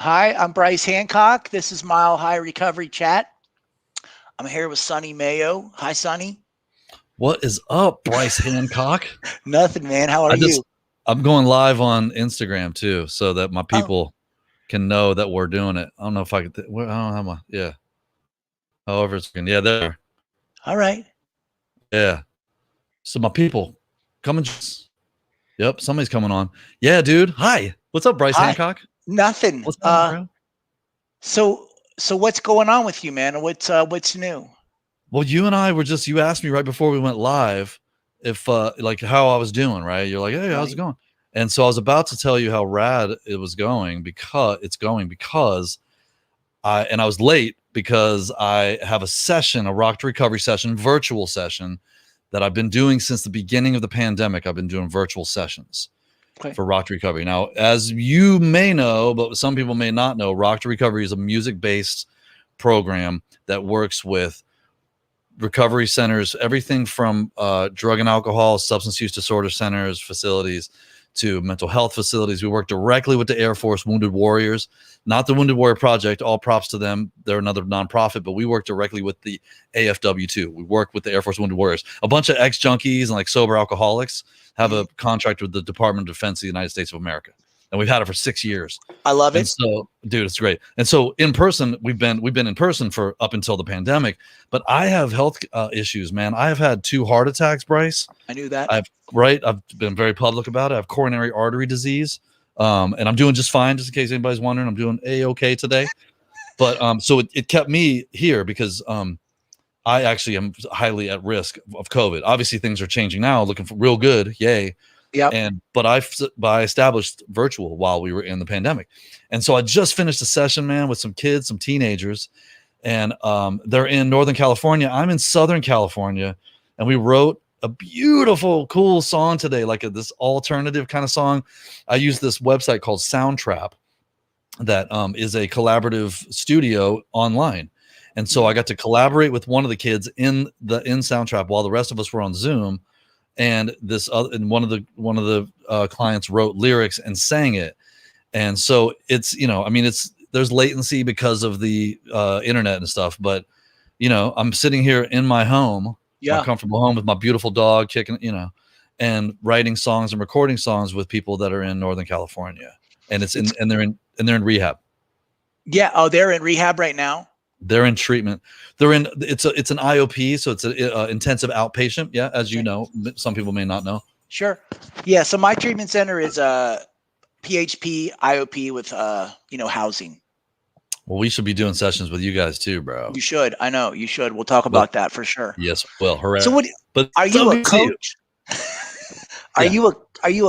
Hi, I'm Brice Hancock. This is Mile High Recovery Chat. I'm here with Sonny Mayo. Hi, Sonny. What is up, Brice Hancock? Nothing, man. How are I you? just I'm going live on Instagram too, so that my Oh, people can know that we're doing it. I don't know if I could. I don't have my However, it's yeah there. all right. Yeah. So my people, come and yep, somebody's coming on. Yeah, dude. Hi. What's up, Brice Hi. Hancock? Nothing. What's going on, bro? So what's going on with you, man? What's new? Well, you and I were just you asked me right before we went live if like how I was doing, right? You're like, hey, how's it Right. going? And so I was about to tell you how rad it was going because I was late because I have a session, a rock to recovery session, virtual session that I've been doing since the beginning of the pandemic. I've been doing virtual sessions Okay. for rock to recovery. Now, as you may know, but some people may not know, rock to recovery is a music-based program that works with recovery centers, everything from drug and alcohol, substance use disorder centers, facilities, to mental health facilities. We work directly with the Air Force Wounded Warriors, not the Wounded Warrior Project. All props to them. They're another nonprofit, but we work directly with the AFW too. We work with the Air Force Wounded Warriors. A bunch of ex-junkies and like sober alcoholics have a contract with the Department of Defense of the United States of America. And we've had it for 6 years. I love And it. so, dude, it's great. And so in person, we've been in person for up until the pandemic, but I have health issues, man. I have had 2 heart attacks, Brice. I knew that. I've been very public about it. I have coronary artery disease. And I'm doing just fine, just in case anybody's wondering. I'm doing A-okay today. But so it kept me here because I actually am highly at risk of COVID. Obviously, things are changing now, looking for real good. Yay. Yep. But I established virtual while we were in the pandemic. And so I just finished a session, man, with some kids, some teenagers, and they're in Northern California. I'm in Southern California, and we wrote a beautiful, cool song today, like this alternative kind of song. I use this website called Soundtrap that is a collaborative studio online. And so I got to collaborate with one of the kids in Soundtrap while the rest of us were on Zoom. And this other, and one of the clients wrote lyrics and sang it. And so it's, I mean, there's latency because of the internet and stuff, but I'm sitting here in my home, my comfortable home with my beautiful dog kicking, and writing songs and recording songs with people that are in Northern California, and they're in rehab. Yeah. Oh, they're in rehab right now. They're in treatment. It's an IOP, so it's an intensive outpatient. Yeah, as you know, some people may not know. Sure. Yeah. So my treatment center is PHP IOP with housing. Well, we should be doing sessions with you guys too, bro. You should. I know you should. We'll talk about that for sure. Yes. Well, hooray. So are you a coach? Are you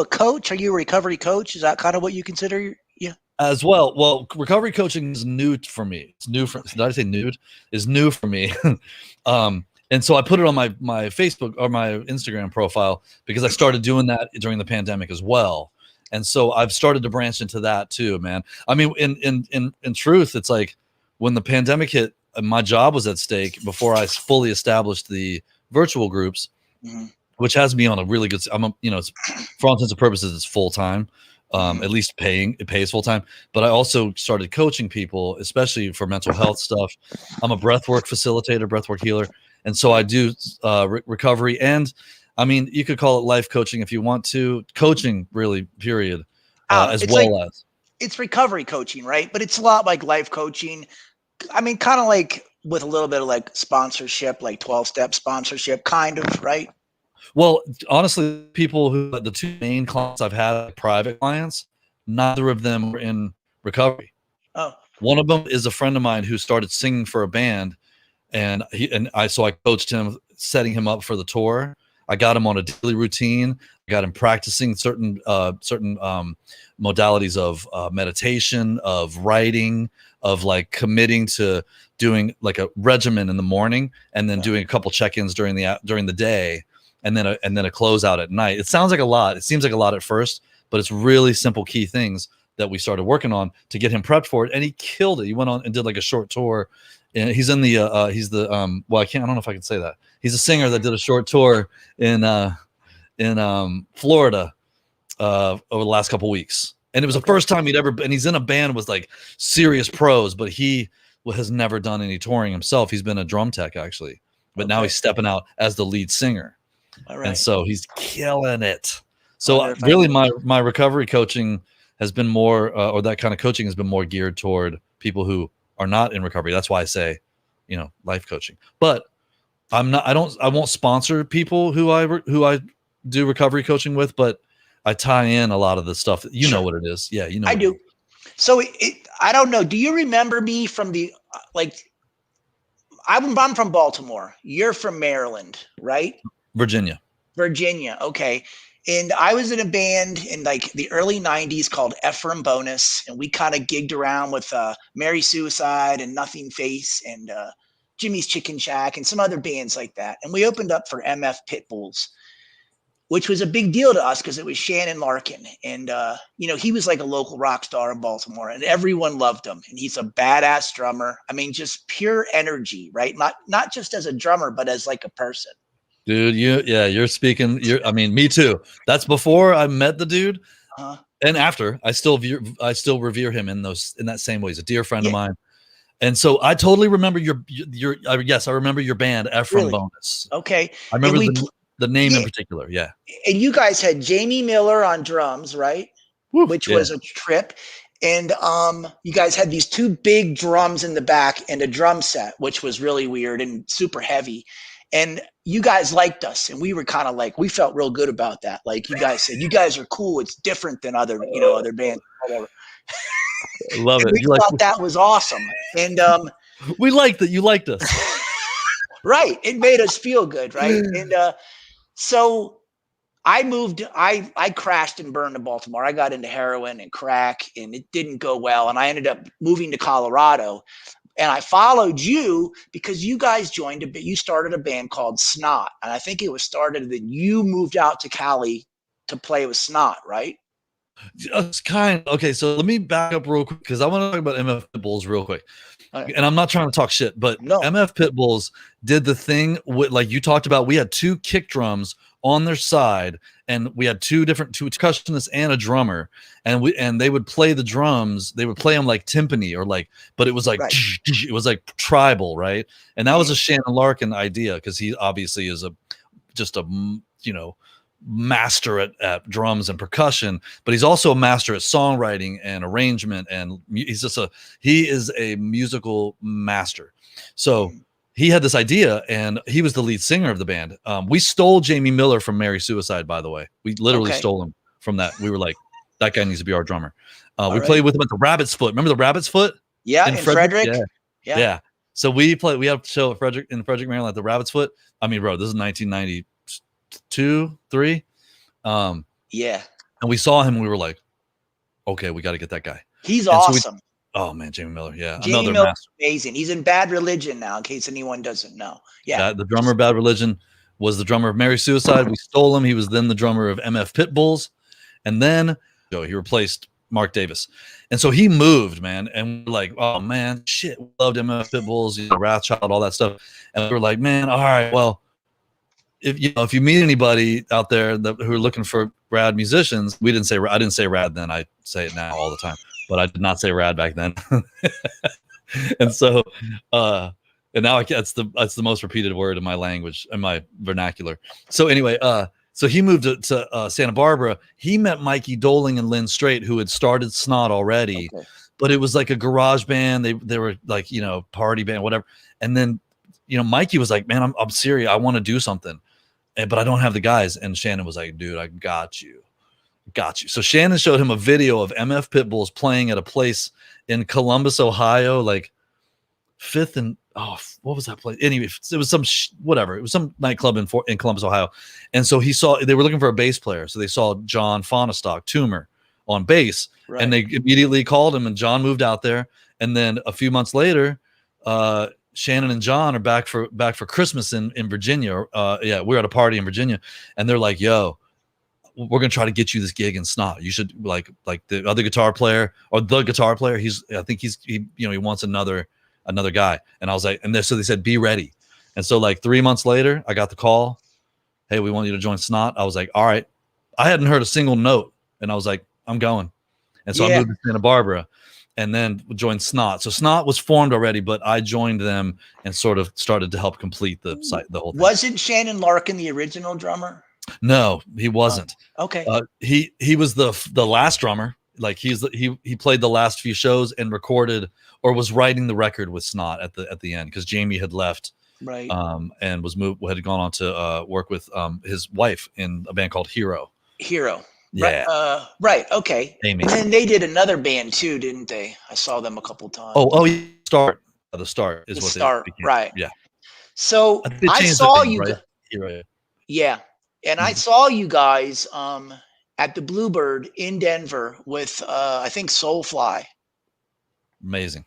a coach? Are you a recovery coach? Is that kind of what you consider? Yeah. As well. Well, recovery coaching is new for me. It's new for. Did I say nude? Is new for me. And so I put it on my Facebook or my Instagram profile because I started doing that during the pandemic as well. And so I've started to branch into that too, man. I mean, in truth, it's like when the pandemic hit, my job was at stake before I fully established the virtual groups, which has me on a really good. It's, for all intents and purposes, it's full time. At least it pays full time. But I also started coaching people, especially for mental health stuff. I'm a breathwork facilitator, breathwork healer, and so I do recovery and. I mean, you could call it life coaching if you want to. Coaching, really, period. It's recovery coaching, right? But it's a lot like life coaching. I mean, kind of like with a little bit of like sponsorship, like 12-step sponsorship, kind of, right? Well, honestly, the 2 main clients I've had, private clients, neither of them were in recovery. Oh. One of them is a friend of mine who started singing for a band, and I coached him, setting him up for the tour. I got him on a daily routine. I got him practicing certain modalities of meditation, of writing, of like committing to doing like a regimen in the morning, and then doing a couple check-ins during the day, and then a closeout at night. It sounds like a lot. It seems like a lot at first, but it's really simple key things that we started working on to get him prepped for it, and he killed it. He went on and did like a short tour. And he's in the well, I don't know if I can say that. He's a singer that did a short tour in Florida over the last couple weeks. And it was the first time he'd ever, and he's in a band with like serious pros, but he has never done any touring himself. He's been a drum tech actually, but now he's stepping out as the lead singer. All right. And so he's killing it. So really my recovery coaching has been more, or that kind of coaching has been more geared toward people who are not in recovery. That's why I say, you know, life coaching, but I won't sponsor people who I do recovery coaching with, but I tie in a lot of the stuff. You know what it is. Yeah, you know. I do. So I don't know. Do you remember me from the I'm from Baltimore. You're from Maryland, right? Virginia. Okay. And I was in a band in like the early 90s called Ephraim Bonus. And we kind of gigged around with Mary Suicide and Nothing Face and Jimmy's Chicken Shack and some other bands like that. And we opened up for MF Pitbulls, which was a big deal to us because it was Shannon Larkin. And, you know, he was like a local rock star in Baltimore and everyone loved him. And he's a badass drummer. I mean, just pure energy, right? Not just as a drummer, but as like a person. Dude, you're speaking. I mean, me too. That's before I met the dude. And after, I still revere him in that same way. He's a dear friend of mine. And so I totally remember yes, I remember your band, Ephraim Bonus. Okay. I remember the name in particular. Yeah. And you guys had Jamie Miller on drums, right? Woo, which was a trip. And you guys had these two big drums in the back and a drum set, which was really weird and super heavy. And you guys liked us, and we were kind of like, we felt real good about that. Like you guys said, you guys are cool. It's different than other bands. Whatever. Love it. We thought that was awesome. And we liked that you liked us. Right. It made us feel good. Right. And so I crashed and burned in Baltimore. I got into heroin and crack, and it didn't go well. And I ended up moving to Colorado. And I followed you because you guys you started a band called Snot. And I think it was started that you moved out to Cali to play with Snot, right? It's okay. So let me back up real quick because I want to talk about MF Pitbulls real quick. Okay. And I'm not trying to talk shit, but MF Pitbulls did the thing with, like you talked about, we had two kick drums on their side and we had two percussionists and a drummer, and they would play the drums. They would play them like timpani or like, but it was like, it was like tribal. Right. And that was a Shannon Larkin idea because he obviously is just a master at drums and percussion, but he's also a master at songwriting and arrangement, and he is a musical master. So he had this idea, and he was the lead singer of the band. We stole Jamie Miller from Mary Suicide, by the way. We literally stole him from that. We were like, that guy needs to be our drummer. We played with him at the Rabbit's Foot. Remember the Rabbit's Foot? Yeah, in Frederick. Yeah. So we had a show at in Frederick, Maryland at the Rabbit's Foot. I mean, bro, this is 1992, 3. And we saw him and we were like, okay, we got to get that guy. He's awesome. Oh man, Jamie Miller. Yeah. Jamie Miller's amazing. He's in Bad Religion now, in case anyone doesn't know. Yeah. The drummer of Bad Religion was the drummer of Mary Suicide. We stole him. He was then the drummer of MF Pitbulls. And then he replaced Mark Davis. And so he moved, man. And we're like, oh man, shit. We loved MF Pitbulls, Wrathchild, all that stuff. And we were like, man, all right, well, if you meet anybody out there who are looking for rad musicians, I didn't say rad then. I say it now all the time, but I did not say rad back then. And so, and now that's the most repeated word in my language, in my vernacular. So anyway, so he moved to Santa Barbara. He met Mikey Doling and Lynn Strait, who had started Snot already, but it was like a garage band. They were like, party band, whatever. And then, Mikey was like, man, I'm serious. I want to do something. But I don't have the guys. And Shannon was like, dude, I got you. So Shannon showed him a video of MF Pitbulls playing at a place in Columbus, Ohio, like 5th and what was that place? Anyway, it was some whatever. It was some nightclub in Columbus, Ohio. And so they were looking for a bass player. So they saw John Fonestock, Toomer, on bass. Right. And they immediately called him, and John moved out there. And then a few months later, Shannon and John are back for Christmas in Virginia. We're at a party in Virginia, and they're like, yo, we're going to try to get you this gig in Snot. You should like the other guitar player or the guitar player. I think he wants another guy. And I was like, so they said, be ready. And so like 3 months later, I got the call. Hey, we want you to join Snot. I was like, all right. I hadn't heard a single note, and I was like, I'm going. And so I Yeah. moved to Santa Barbara and then joined Snot. So Snot was formed already, but I joined them and sort of started to help complete the site, the whole thing. Wasn't Shannon Larkin the original drummer? No, he wasn't. Okay. He was the last drummer. Like he played the last few shows and recorded or was writing the record with Snot at the end because Jamie had left, Right. and had gone on to work with his wife in a band called Hero. Hero. Yeah. Right. Okay. Amy. And then they did another band too, didn't they? I saw them a couple times. The Start is The what Start, they became. right. Yeah. So They I changed saw the name, you. right? Hero. Yeah. And I saw you guys at the Bluebird in Denver with I think Soulfly. Amazing.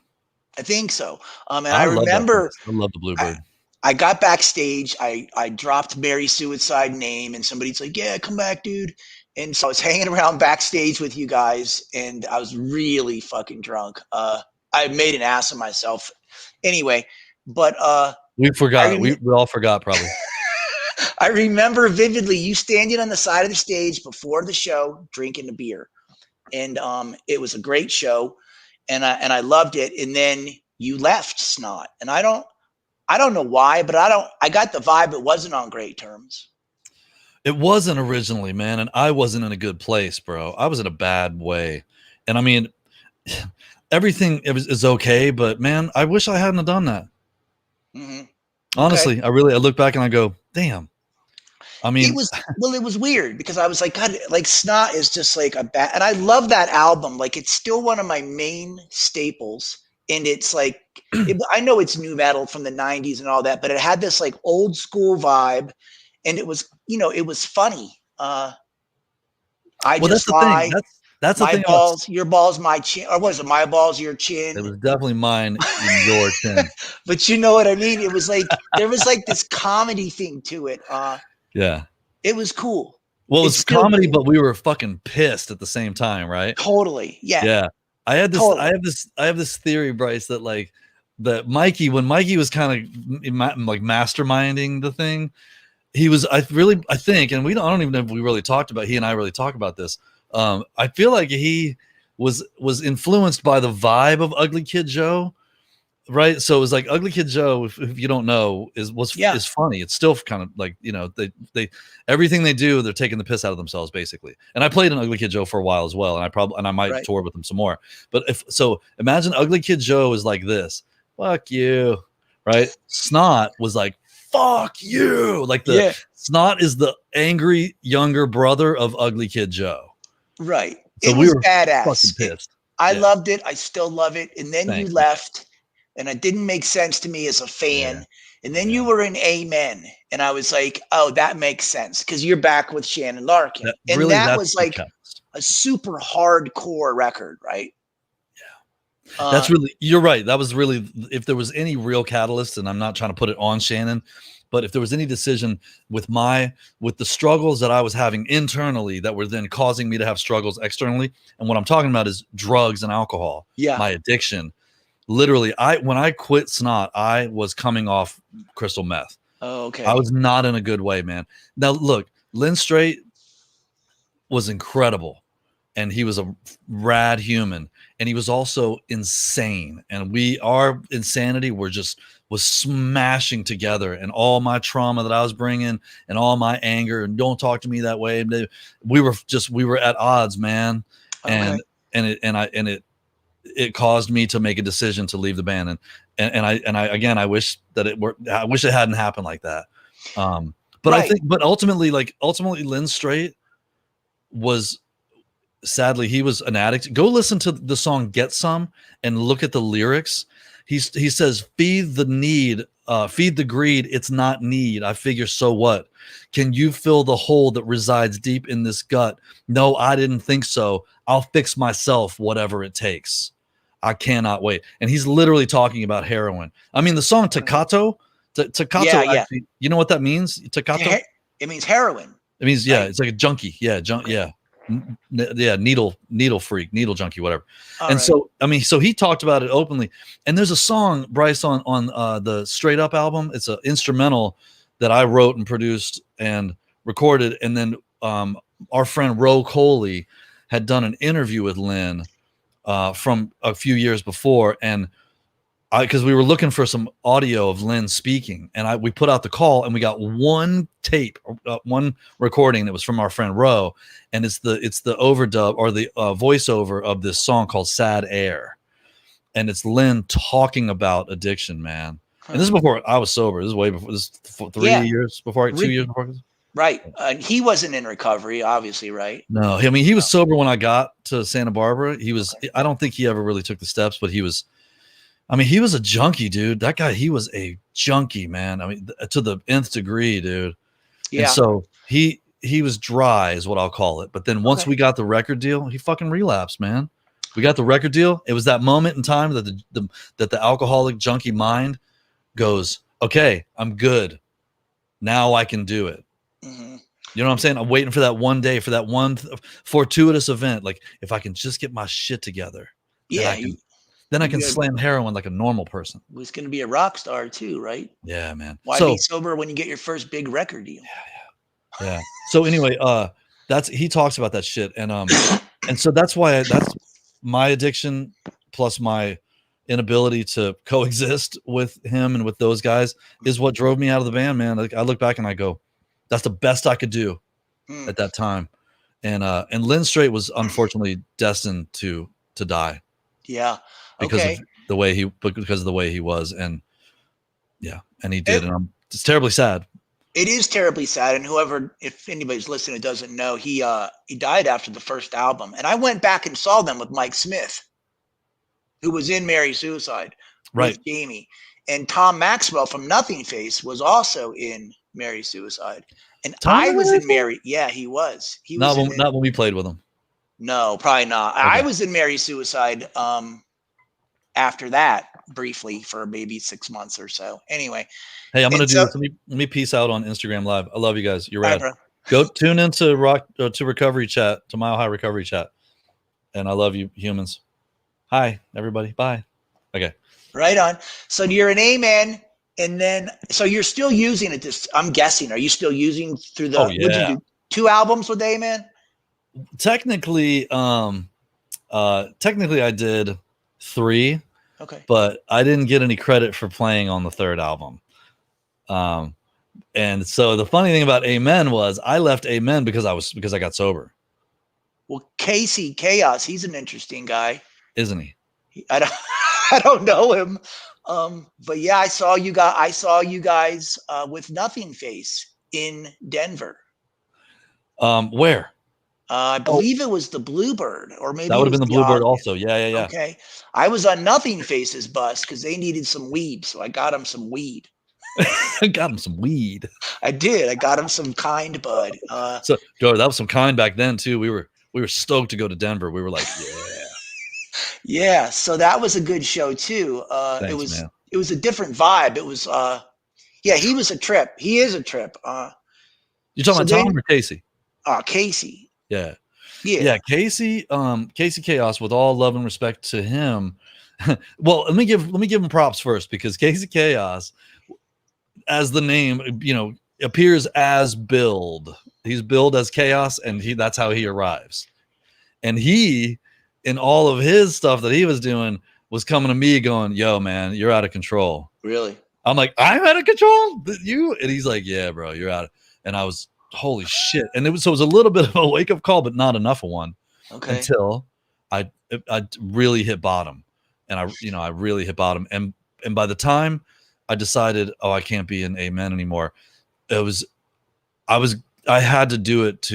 I think so. And I love that remember place. I love the Bluebird. I got backstage. I dropped Mary Suicide name, and somebody's like, "Yeah, come back, dude." And so I was hanging around backstage with you guys, and I was really fucking drunk. I made an ass of myself. Anyway, but we forgot. We all forgot probably. I remember vividly you standing on the side of the stage before the show, drinking a beer, and it was a great show, and I loved it. And then you left Snot, and I don't know why, but I got the vibe it wasn't on great terms. It wasn't originally, man, and I wasn't in a good place, bro. I was in a bad way. And I mean, everything is okay, but man, I wish I hadn't have done that. Mm-hmm. Honestly, I look back and I go, damn. I mean, it was weird because I was like, God, like Snot is just like a bad, and I love that album. Like it's still one of my main staples. And it's like, I know it's new metal from the 90s and all that, but it had this like old school vibe. And it was, it was funny. That's the thing. That's the my thing. Balls, your balls, my chin. Or was it my balls, your chin? It was definitely mine and your chin. But you know what I mean? It was like, there was like this comedy thing to it. Yeah. It was cool. Well, it was comedy, cool. But we were fucking pissed at the same time, right? Totally. Yeah. Yeah. I have this theory, Brice, that like that when Mikey was kind of like masterminding the thing, I think, and I don't even know if he and I really talked about this. I feel like he was influenced by the vibe of Ugly Kid Joe, right? So it was like Ugly Kid Joe, if you don't know, is funny. It's still kind of like, they everything they do, they're taking the piss out of themselves basically. And I played in Ugly Kid Joe for a while as well, and I might tour with them some more. But imagine Ugly Kid Joe is like this, fuck you, right? Snot was like, fuck you, like Snot is the angry younger brother of Ugly Kid Joe. Right. So it was badass. Pissed. I loved it. I still love it. And then you left, and it didn't make sense to me as a fan. Yeah. And then you were in Amen, and I was like, oh, that makes sense because you're back with Shannon Larkin. That was like a super hardcore record, right? Yeah. You're right. That was really, if there was any real catalyst, and I'm not trying to put it on Shannon, but if there was any decision with the struggles that I was having internally that were then causing me to have struggles externally, and what I'm talking about is drugs and alcohol, my addiction. Literally, when I quit Snot, I was coming off crystal meth. Oh, okay. I was not in a good way, man. Now, look, Lynn Strait was incredible, and he was a rad human, and he was also insane. And our insanity was smashing together, and all my trauma that I was bringing and all my anger and don't talk to me that way. We were at odds, man. Okay. And it caused me to make a decision to leave the band. I wish it hadn't happened like that. But ultimately Lynn Strait was, sadly, he was an addict. Go listen to the song Get Some and look at the lyrics. He says, feed the greed, it's not need. I figure, so what? Can you fill the hole that resides deep in this gut? No, I didn't think so. I'll fix myself, whatever it takes. I cannot wait. And he's literally talking about heroin. I mean, the song Takato, actually, you know what that means? Takato? It means heroin. It means, it's like a junkie. Yeah, needle freak, needle junkie, whatever. So he talked about it openly. And there's a song, Brice, on the Straight Up album. It's an instrumental that I wrote and produced and recorded. And then our friend Ro Coley had done an interview with Lynn from a few years before, and because we were looking for some audio of Lynn speaking, and we put out the call, and we got one tape, one recording that was from our friend Ro, and it's the overdub or the voiceover of this song called "Sad Air," and it's Lynn talking about addiction, man. And this is before I was sober. This is way before. This is 2 years before. Right. He wasn't in recovery, obviously, right? No, I mean he was sober when I got to Santa Barbara. He was. Okay. I don't think he ever really took the steps, but he was. I mean, he was a junkie, dude. That guy, he was a junkie, man. I mean, to the nth degree, dude. Yeah. And so he was dry, is what I'll call it. But then once we got the record deal, he fucking relapsed, man. We got the record deal. It was that moment in time that the alcoholic junkie mind goes, okay, I'm good. Now I can do it. Mm-hmm. You know what I'm saying? I'm waiting for that one day, for that one fortuitous event. Like, if I can just get my shit together, then I can slam heroin like a normal person. Was going to be a rock star too, right? Yeah, man. Why be sober when you get your first big record deal? Yeah. So anyway, he talks about that shit, and so that's why that's my addiction plus my inability to coexist with him and with those guys is what drove me out of the band, man. Like, I look back and I go, that's the best I could do at that time. And Lynn Straight was unfortunately destined to die. Yeah. Because of the way he was. And yeah, and he did. And it's terribly sad. It is terribly sad. And if anybody's listening that doesn't know, he died after the first album. And I went back and saw them with Mike Smith, who was in Mary Suicide, right? With Jamie. And Tom Maxwell from Nothing Face was also in Mary Suicide. And I was in Mary. Yeah, he was. Not when we played with him. No, probably not. Okay. I was in Mary Suicide after that briefly for maybe 6 months or so. Anyway. Hey, I'm going to do this. Let me peace out on Instagram Live. I love you guys. You're rad. Go tune into to Recovery Chat, to Mile High Recovery Chat. And I love you, humans. Hi, everybody. Bye. Okay. Right on. So you're an Amen, and then so you're still using it. I'm guessing. Are you still using through the? Oh, yeah. Would you do 2 albums with Amen? Technically, I did 3. Okay. But I didn't get any credit for playing on the 3rd album. And so the funny thing about Amen was I left Amen because I got sober. Well, Casey Chaos, he's an interesting guy, isn't he? I don't know him. But yeah, I saw you guys with Nothing Face in Denver. Where? I believe it was the Bluebird, or maybe that would have been the Bluebird also. Yeah. Okay. I was on Nothing Face's bus because they needed some weed, so I got them some weed. I got him some weed. I did. I got him some Kind Bud. So, Joe, that was some Kind back then too. We were stoked to go to Denver. We were like, yeah. Yeah. So that was a good show too. Thanks, it was a different vibe. It was he was a trip. He is a trip. You're talking about Tom or Casey? Casey. Yeah. Casey Chaos, with all love and respect to him. Well, let me give him props first, because Casey Chaos, as the name, appears as billed. He's billed as Chaos, and that's how he arrives. And he, in all of his stuff that he was doing, was coming to me going, "Yo, man, you're out of control." Really? I'm like, "I'm out of control? You?" And he's like, "Yeah, bro, you're out." And I was, holy shit. And it was a little bit of a wake-up call, but not enough of one. Okay. Until I really hit bottom. And I really hit bottom. And by the time I decided, I can't be an Amen anymore, I had to do it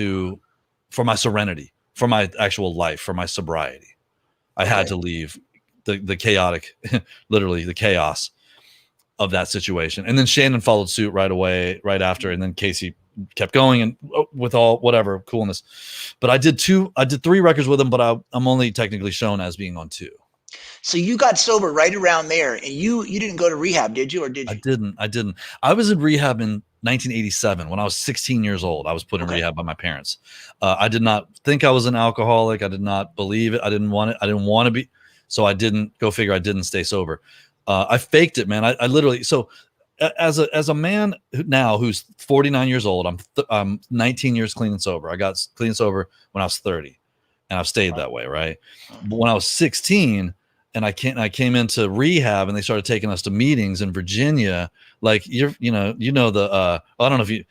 for my serenity, for my actual life, for my sobriety. I had to leave the chaotic, literally the chaos of that situation. And then Shannon followed suit right away, right after. And then Casey kept going, and with all whatever coolness. But I did 3 records with him, but I'm only technically shown as being on 2. So you got sober right around there, and you didn't go to rehab, did you? Or did you? I didn't. I was in rehab in 1987 when I was 16 years old. I was put in rehab by my parents. I did not think I was an alcoholic. I did not believe it. I didn't want it. I didn't want to be. So I didn't go figure. I didn't stay sober. I faked it, man. I literally. So as a man now who's 49 years old, I'm 19 years clean and sober. I got clean and sober when I was 30. and I've stayed that way, right? But when I was 16 and I came into rehab and they started taking us to meetings in Virginia, like I don't know if you,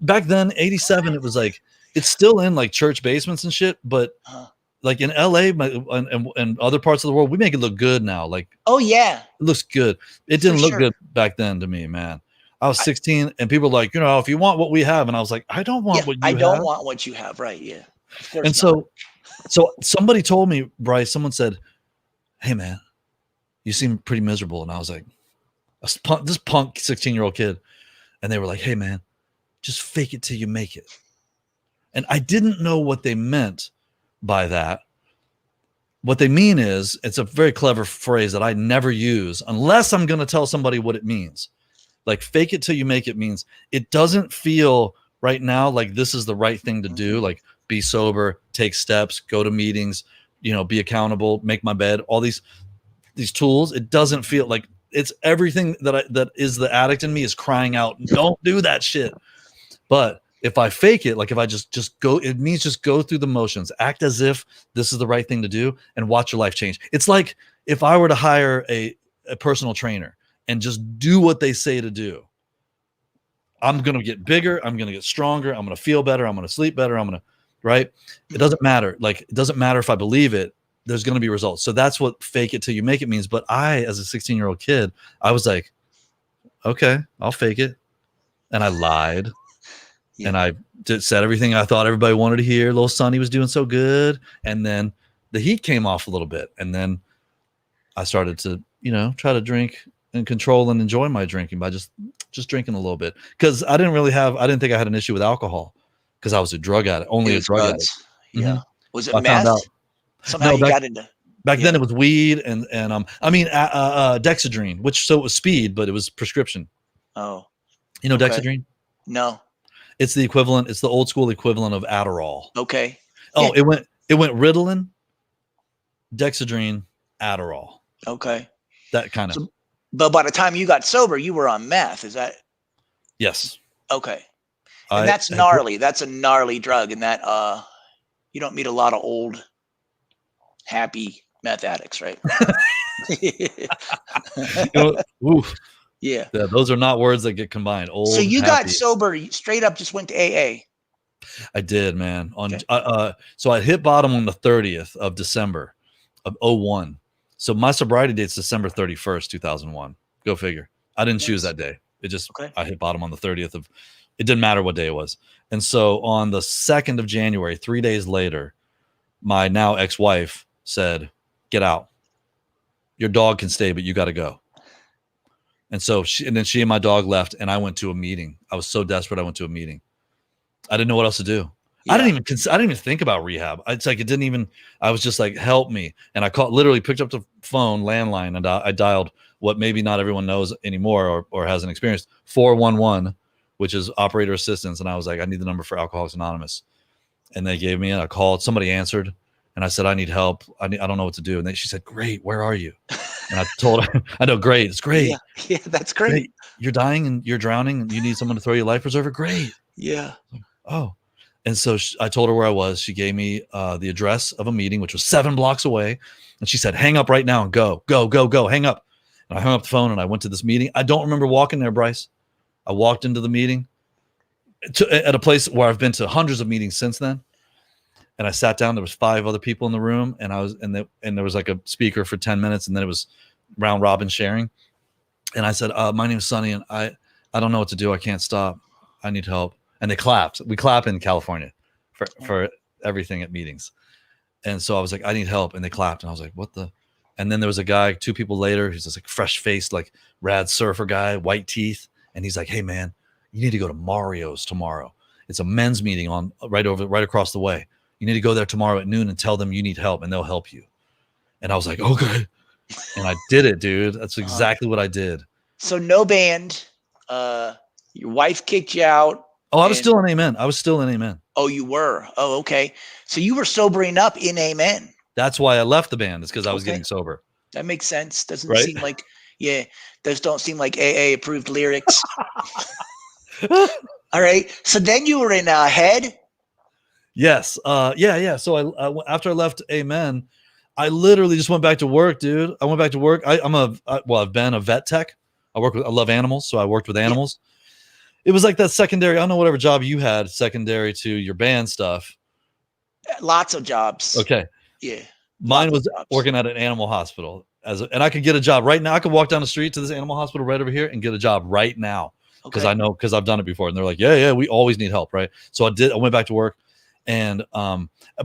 back then, 87, it was like, it's still in like church basements and shit, but like in LA and other parts of the world, we make it look good now. Like, oh yeah, it looks good. It for didn't look sure. good back then to me, man. I was 16 and people were like, if you want what we have. And I was like, I don't want what I you don't have. want what you have. Right. Yeah. Of course And not. so somebody told me, Brice, someone said, hey man, you seem pretty miserable. And I was like, this punk 16-year-old kid. And they were like, hey man, just fake it till you make it. And I didn't know what they meant by that. What they mean is, it's a very clever phrase that I never use unless I'm going to tell somebody what it means. Like, fake it till you make it means it doesn't feel right now like this is the right thing to do. Like, be sober, take steps, go to meetings, be accountable, make my bed, all these tools. It doesn't feel like it's everything that is the addict in me is crying out, don't do that shit. But if I fake it, like if I just go, it means just go through the motions, act as if this is the right thing to do, and watch your life change. It's like if I were to hire a personal trainer and just do what they say to do, I'm going to get bigger. I'm going to get stronger. I'm going to feel better. I'm going to sleep better. Right? It doesn't matter. Like, it doesn't matter if I believe it, there's going to be results. So that's what fake it till you make it means. But I, as a 16-year-old kid, I was like, okay, I'll fake it. And I lied. Yeah. And I said everything I thought everybody wanted to hear. Little Sonny was doing so good. And then the heat came off a little bit. And then I started to, try to drink and control and enjoy my drinking by just drinking a little bit. Because I didn't think I had an issue with alcohol because I was a drug addict, only a drug addict. Yeah. Mm-hmm. Was it I meth? found out. Somehow you got into. Back then it was weed and Dexedrine, which so it was speed, but it was prescription. Oh. Dexedrine? No. It's the equivalent. It's the old school equivalent of Adderall. Okay. Oh, it went Ritalin, Dexedrine, Adderall. Okay. That kind of. So, but by the time you got sober, you were on meth. Is that? Yes. Okay. And that's gnarly. That's a gnarly drug, and that you don't meet a lot of old, happy meth addicts, right? Oof. Yeah, those are not words that get combined. Old. So you got sober, straight up, just went to AA. I did, man. So I hit bottom on the 30th of December of 01. So my sobriety date's December 31st, 2001. Go figure. I didn't choose that day. It just I hit bottom on the 30th of. It didn't matter what day it was. And so on the 2nd of January, 3 days later, my now ex-wife said, "Get out. Your dog can stay, but you got to go." And so she and my dog left, and I went to a meeting. I was so desperate. I went to a meeting. I didn't know what else to do. Yeah. I didn't even think about rehab. It's like, I was just like, help me. And I literally picked up the phone landline and I dialed what maybe not everyone knows anymore or hasn't experienced, 411, which is operator assistance. And I was like, I need the number for Alcoholics Anonymous. And they gave me it. I called, somebody answered, and I said, I need help. I don't know what to do. And she said, great, where are you? And I told her, I know, great. It's great. Yeah, that's great. You're dying and you're drowning and you need someone to throw your life preserver. Great. Yeah. Oh. And so I told her where I was. She gave me the address of a meeting, which was 7 blocks away. And she said, hang up right now and go, hang up. And I hung up the phone and I went to this meeting. I don't remember walking there, Brice. I walked into the meeting at a place where I've been to hundreds of meetings since then. And I sat down. There was 5 other people in the room, and there was like a speaker for 10 minutes, and then it was round robin sharing. And I said, "My name is Sonny, and I don't know what to do. I can't stop. I need help." And they clapped. We clap in California for everything at meetings. And so I was like, "I need help," and they clapped, and I was like, "What the?" And then there was a guy 2 people later. He's just like fresh faced, like rad surfer guy, white teeth, and he's like, "Hey man, you need to go to Mario's tomorrow. It's a men's meeting on right across the way. You need to go there tomorrow at noon and tell them you need help and they'll help you." And I was like, okay. And I did it, dude. That's exactly what I did. So no band. Your wife kicked you out. Oh, I was still in Amen. Oh, you were? Oh, okay. So you were sobering up in Amen. That's why I left the band. It's because I was getting sober. That makes sense. Doesn't seem like, those don't seem like AA approved lyrics. All right. So then you were in Head. Yes. Yeah. So after I left Amen, I literally just went back to work, dude. I went back to work. I've been a vet tech. I love animals, so I worked with Yeah, animals. It was like that secondary. I don't know whatever job you had secondary to your band stuff. lots of jobs. Okay, Yeah, mine lots of was jobs. working at an animal hospital and I could get a job right now. I could walk down the street to this animal hospital right over here and get a job right now because Okay. I know because I've done it before. And they're like, yeah, we always need help, right? So I did. I went back to work, and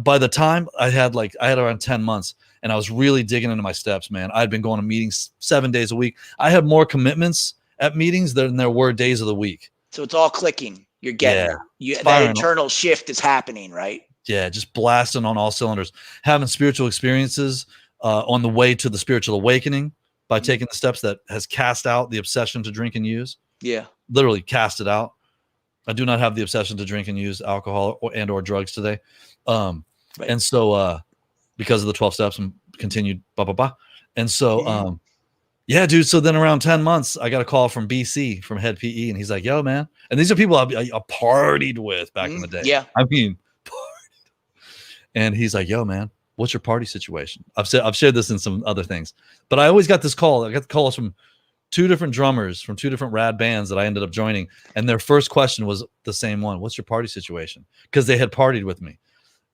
by the time I had around 10 months, and I was really digging into my steps, man. I had been going to meetings 7 days a week. I had more commitments at meetings than there were days of the week. So it's all clicking. You're getting Yeah, it. That firing. internal shift is happening, right? Yeah, just blasting on all cylinders, having spiritual experiences on the way to the spiritual awakening by taking the steps that has cast out the obsession to drink and use. Yeah. Literally cast it out. I do not have the obsession to drink and use alcohol or drugs today. Right. And so because of the 12 steps and continued And so yeah, dude. So then around 10 months, I got a call from BC from head PE, and he's like, yo, man. And these are people I partied with back in the day. Yeah. I mean, and he's like, yo, man, what's your party situation? I've shared this in some other things, but I always got this call. I got the calls from two different drummers from two different rad bands that I ended up joining. And their first question was the same one. What's your party situation? Because they had partied with me.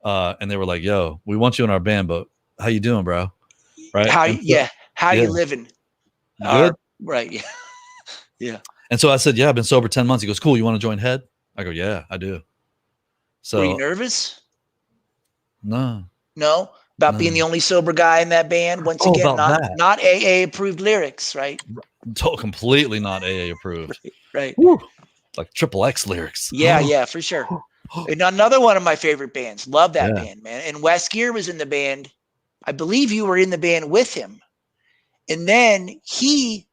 And they were like, yo, we want you in our band, but how you doing, bro? Right. How yeah. you living? Good. Right. Yeah. Yeah. And so I said, yeah, I've been sober 10 months. He goes, cool. You want to join head? I go, yeah, I do. So were you nervous? No. About being the only sober guy in that band. Once again, not AA approved lyrics, right? Completely not AA approved. Right. Like XXX lyrics. Yeah, for sure. And another one of my favorite bands. Love that band, man. And Wes Gear was in the band. I believe you were in the band with him. And then he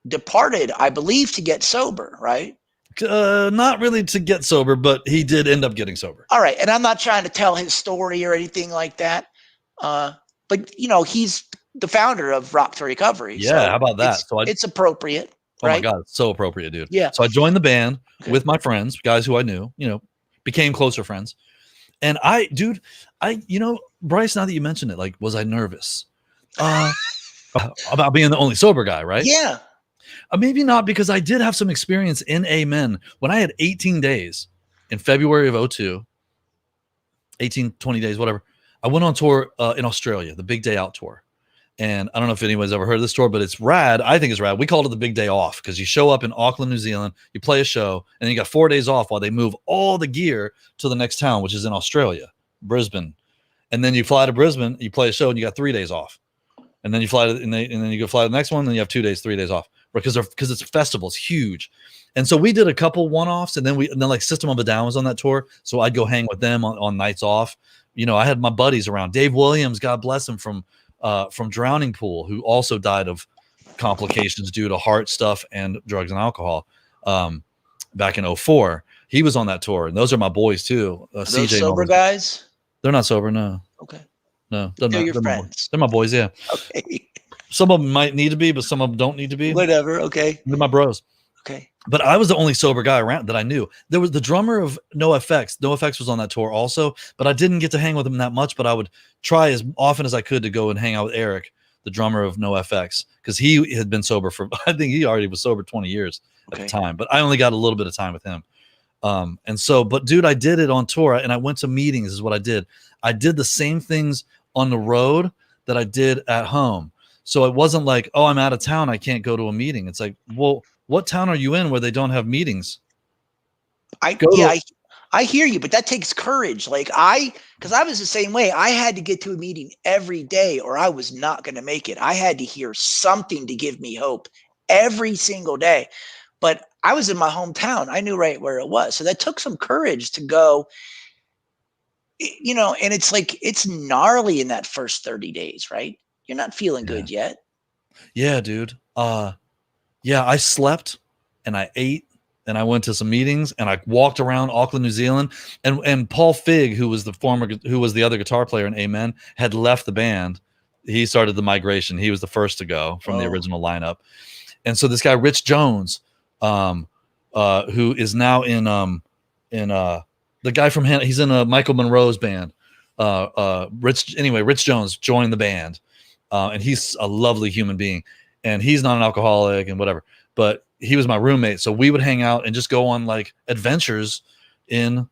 departed, I believe, to get sober, right? Not really to get sober, but he did end up getting sober. All right. And I'm not trying to tell his story or anything like that. But he's the founder of Rock to Recovery. Yeah, so how about that? It's appropriate. Oh right? my God, it's so appropriate, dude. Yeah. So I joined the band with my friends, guys who I knew, became closer friends. And Brice, now that you mentioned it, like, was I nervous? About being the only sober guy, right? Yeah. Maybe not, because I did have some experience in Amen when I had 18 days in February of 2002, 18, 20 days, whatever. I went on tour in Australia, the Big Day Out tour. And I don't know if anyone's ever heard of this tour, but it's rad. I think it's rad. We called it the Big Day Off because you show up in Auckland, New Zealand, you play a show, and then you got 4 days off while they move all the gear to the next town, which is in Australia, Brisbane. And then you fly to Brisbane, you play a show, and you got 3 days off. And then you fly to, and then you go fly to the next one, and then you have 2 days, 3 days off because it's a festival. It's huge. And so we did a couple one-offs, and then like System of a Down was on that tour. So I'd go hang with them on nights off. I had my buddies around. Dave Williams, God bless him, from Drowning Pool, who also died of complications due to heart stuff and drugs and alcohol back in 2004. He was on that tour, and those are my boys too. Are those CJ sober guys? They're not sober, no. Okay. No, they're your friends. They're my boys, yeah. Okay. Some of them might need to be, but some of them don't need to be. Whatever, okay. They're my bros. Okay. But I was the only sober guy around that I knew. There was the drummer of NoFX. NoFX was on that tour also, but I didn't get to hang with him that much. But I would try as often as I could to go and hang out with Eric, the drummer of NoFX, because he had been sober for, I think he already was sober 20 years at the time. But I only got a little bit of time with him. But dude, I did it on tour, and I went to meetings is what I did. I did the same things on the road that I did at home. So it wasn't like, oh, I'm out of town, I can't go to a meeting. It's like, well, what town are you in where they don't have meetings? I hear you, but that takes courage. Like because I was the same way. I had to get to a meeting every day or I was not going to make it. I had to hear something to give me hope every single day. But I was in my hometown. I knew right where it was. So that took some courage to go, and it's like, it's gnarly in that first 30 days, right? You're not feeling good yet. Yeah, dude. Yeah, I slept and I ate and I went to some meetings and I walked around Auckland, New Zealand. And Paul Figg, who was the other guitar player in Amen, had left the band. He started the migration. He was the first to go from the original lineup. And so this guy, Rich Jones, who is now in the the guy from he's in a Michael Monroe's band. Rich Jones joined the band, and he's a lovely human being, and he's not an alcoholic and whatever, but he was my roommate, so we would hang out and just go on like adventures in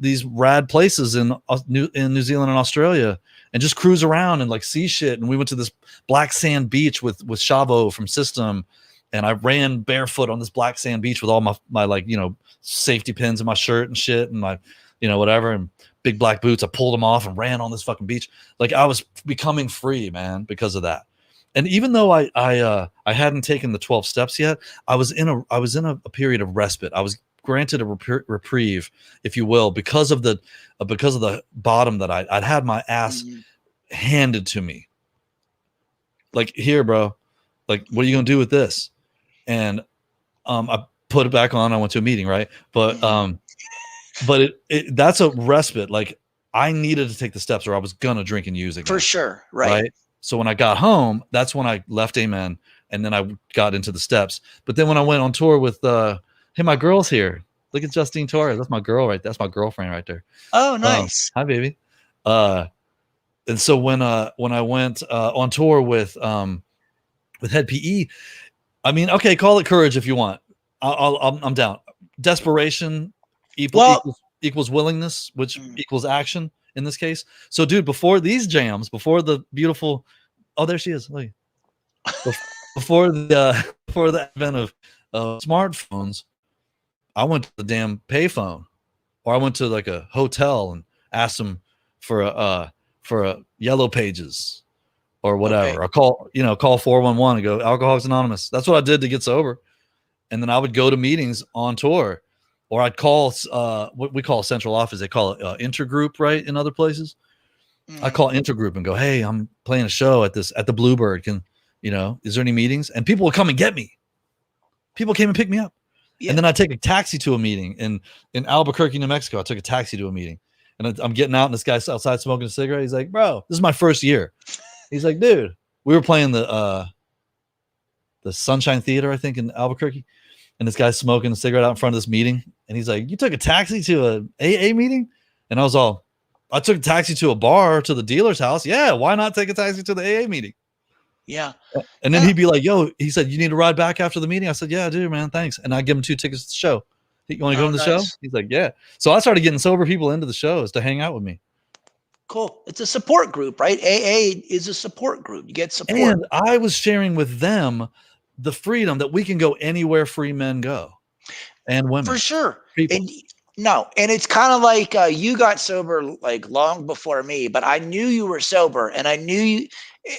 these rad places in New Zealand and Australia, and just cruise around and like see shit. And we went to this black sand beach with Chavo from System, and I ran barefoot on this black sand beach with all my like, you know, safety pins in my shirt and shit, and my, you know, whatever, and big black boots. I pulled them off and ran on this fucking beach. Like I was becoming free, man, because of that. And even though I hadn't taken the 12 steps yet, I was in a period of respite. I was granted a reprieve, if you will, because of the bottom that I'd had my ass handed to me. Like, here, bro, like, what are you gonna do with this? And I put it back on. I went to a meeting, right? But that's a respite. Like, I needed to take the steps, or I was gonna drink and use again. For sure, right? So when I got home, that's when I left Amen, and then I got into the steps. But then when I went on tour with, hey, my girl's here. Look at Justine Torres. That's my girl right there. That's my girlfriend right there. Oh, nice. Hi, baby. And so when I went on tour with Head PE, I mean, okay, call it courage if you want. I'm down. Desperation equals willingness, which equals action in this case. So, dude, before these jams, before the beautiful, oh, there she is. Look. Before the advent of smartphones, I went to the damn payphone, or I went to like a hotel and asked them for a Yellow Pages or whatever. Okay. Or call 411 and go Alcoholics Anonymous. That's what I did to get sober. And then I would go to meetings on tour, or I'd call what we call central office. They call it intergroup, right? In other places, I call intergroup and go, hey, I'm playing a show at the Bluebird. Is there any meetings? And people would come and get me. People came and picked me up. Yeah. And then I take a taxi to a meeting in Albuquerque, New Mexico. I took a taxi to a meeting, and I'm getting out, and this guy's outside smoking a cigarette. He's like, bro, this is my first year. He's like, dude, we were playing the Sunshine Theater, I think, in Albuquerque. And this guy's smoking a cigarette out in front of this meeting. And he's like, you took a taxi to a AA meeting? And I was all, I took a taxi to a bar, to the dealer's house. Yeah, why not take a taxi to the AA meeting? Yeah. And then he'd be like, yo, he said, you need to ride back after the meeting? I said, yeah, I do, man, thanks. And I give him 2 tickets to the show. You want to go to the show? He's like, yeah. So I started getting sober people into the shows to hang out with me. Cool. It's a support group, right? AA is a support group. You get support. And I was sharing with them the freedom that we can go anywhere free men go, and women. For sure. And it's kind of like you got sober like long before me, but I knew you were sober, and I knew you.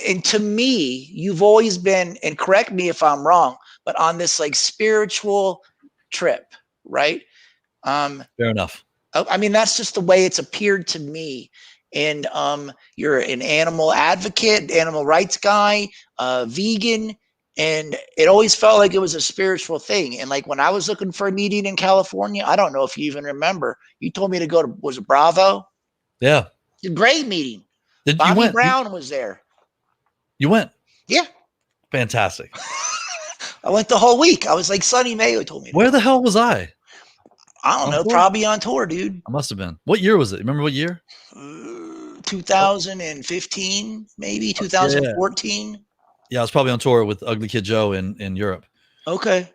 And to me, you've always been, and correct me if I'm wrong, but on this like spiritual trip, right? Fair enough. I mean, that's just the way it's appeared to me. And you're an animal advocate, animal rights guy, vegan, and it always felt like it was a spiritual thing. And like when I was looking for a meeting in California, I don't know if you even remember, you told me to go to, was it Bravo? Yeah. A great meeting. Bobby Brown was there. You went? Yeah. Fantastic. I went the whole week. I was like, Sonny Mayo told me. Where the hell was I? I don't know. Probably on tour, dude. I must have been. What year was it? Remember what year? 2015, maybe 2014. Yeah, I was probably on tour with Ugly Kid Joe in Europe. Okay.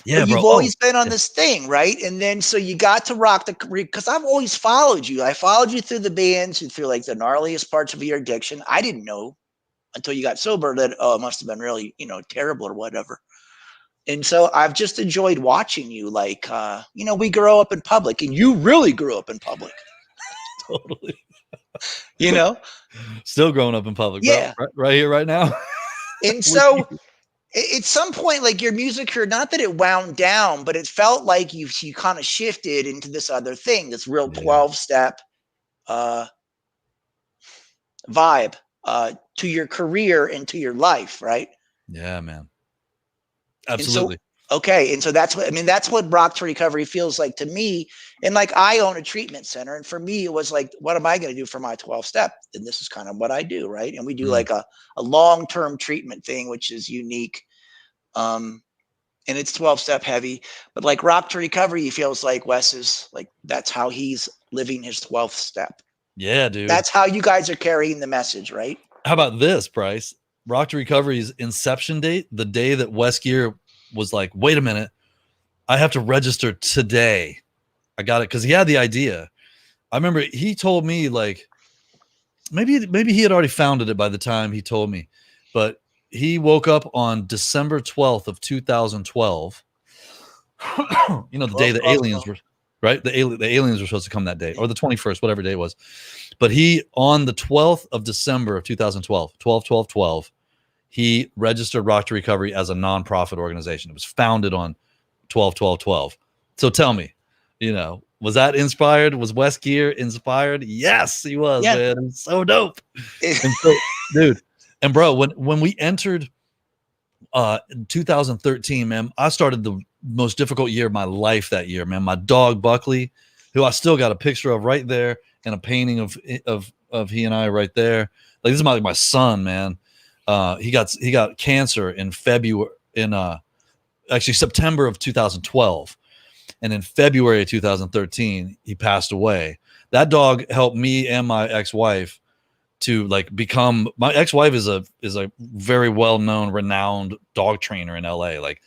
Yeah, well, you've always been on this thing, right? And then so you got to rock the career, because I've always followed you. I followed you through the bands, through like the gnarliest parts of your addiction. I didn't know until you got sober that, it must have been really, terrible or whatever. And so I've just enjoyed watching you. Like, we grow up in public, and you really grew up in public. Totally. Still growing up in public. Yeah. Right here, right now. And so at some point, like your music career, not that it wound down, but it felt like you kind of shifted into this other thing, this real 12-step vibe to your career and to your life, right? Yeah, man. Absolutely. And so that's what Rock to Recovery feels like to me. And like, I own a treatment center, and for me, it was like, what am I going to do for my 12-step? And this is kind of what I do, right? And we do like a long-term treatment thing, which is unique. and it's 12-step heavy. But like Rock to Recovery, he feels like Wes is like that's how he's living his 12th step. Yeah, dude. That's how you guys are carrying the message, right? How about this, Brice? Rock to Recovery's inception date, the day that Wes Gear was like, wait a minute, I have to register today. I got it because he had the idea. I remember he told me like maybe he had already founded it by the time he told me, but he woke up on December 12th of 2012. You know, the day 12, the 12, aliens 12. were right. The aliens were supposed to come that day, or the 21st, whatever day it was. But he on the 12th of December of 2012, 12, 12, 12, he registered Rock to Recovery as a nonprofit organization. It was founded on 12, 12, 12. So tell me, you know, was that inspired? Was Wes Gear inspired? Yes, he was, Yeah. man. It's so dope. And so, dude, and bro, when we entered 2013, man, I started the most difficult year of my life that year, man. My dog Buckley, who I still got a picture of right there, and a painting of he and I right there. Like this is my son, man. He got cancer in February in actually September of 2012, and in February of 2013 he passed away. That dog helped me and my ex-wife to like become. My ex-wife is a very well-known, renowned dog trainer in LA. Like,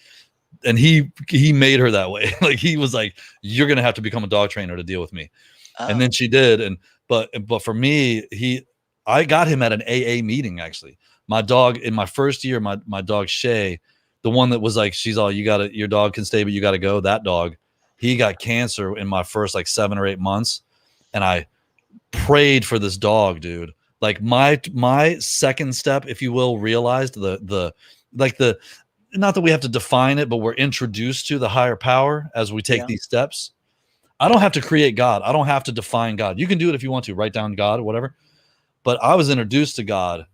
and he made her that way. Like he was like, you're gonna have to become a dog trainer to deal with me. And then she did. And but for me, I got him at an AA meeting actually. My dog in my first year, my dog Shay, the one that was like, she's all, your dog can stay, but you gotta go. That dog, he got cancer in my first like 7 or 8 months, and I prayed for this dog, dude. Like my second step, if you will, realized the like the not that we have to define it, but we're introduced to the higher power as we take these steps. I don't have to create God. I don't have to define God. You can do it if you want to, write down God or whatever. But I was introduced to God,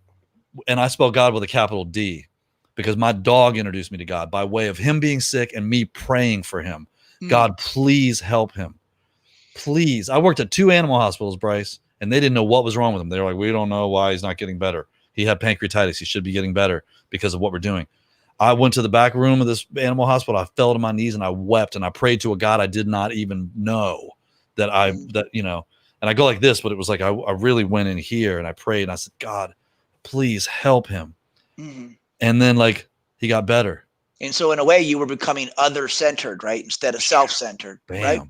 and I spell God with a capital D because my dog introduced me to God by way of him being sick and me praying for him. God, please help him. Please. I worked at 2 animal hospitals, Brice, and they didn't know what was wrong with him. They were like, we don't know why he's not getting better. He had pancreatitis. He should be getting better because of what we're doing. I went to the back room of this animal hospital. I fell to my knees and I wept and I prayed to a God I did not even know that, you know, and I go like this, but it was like, I really went in here and I prayed and I said, God, please help him. And then like, he got better. And so in a way you were becoming other centered, right? Instead of self-centered, right?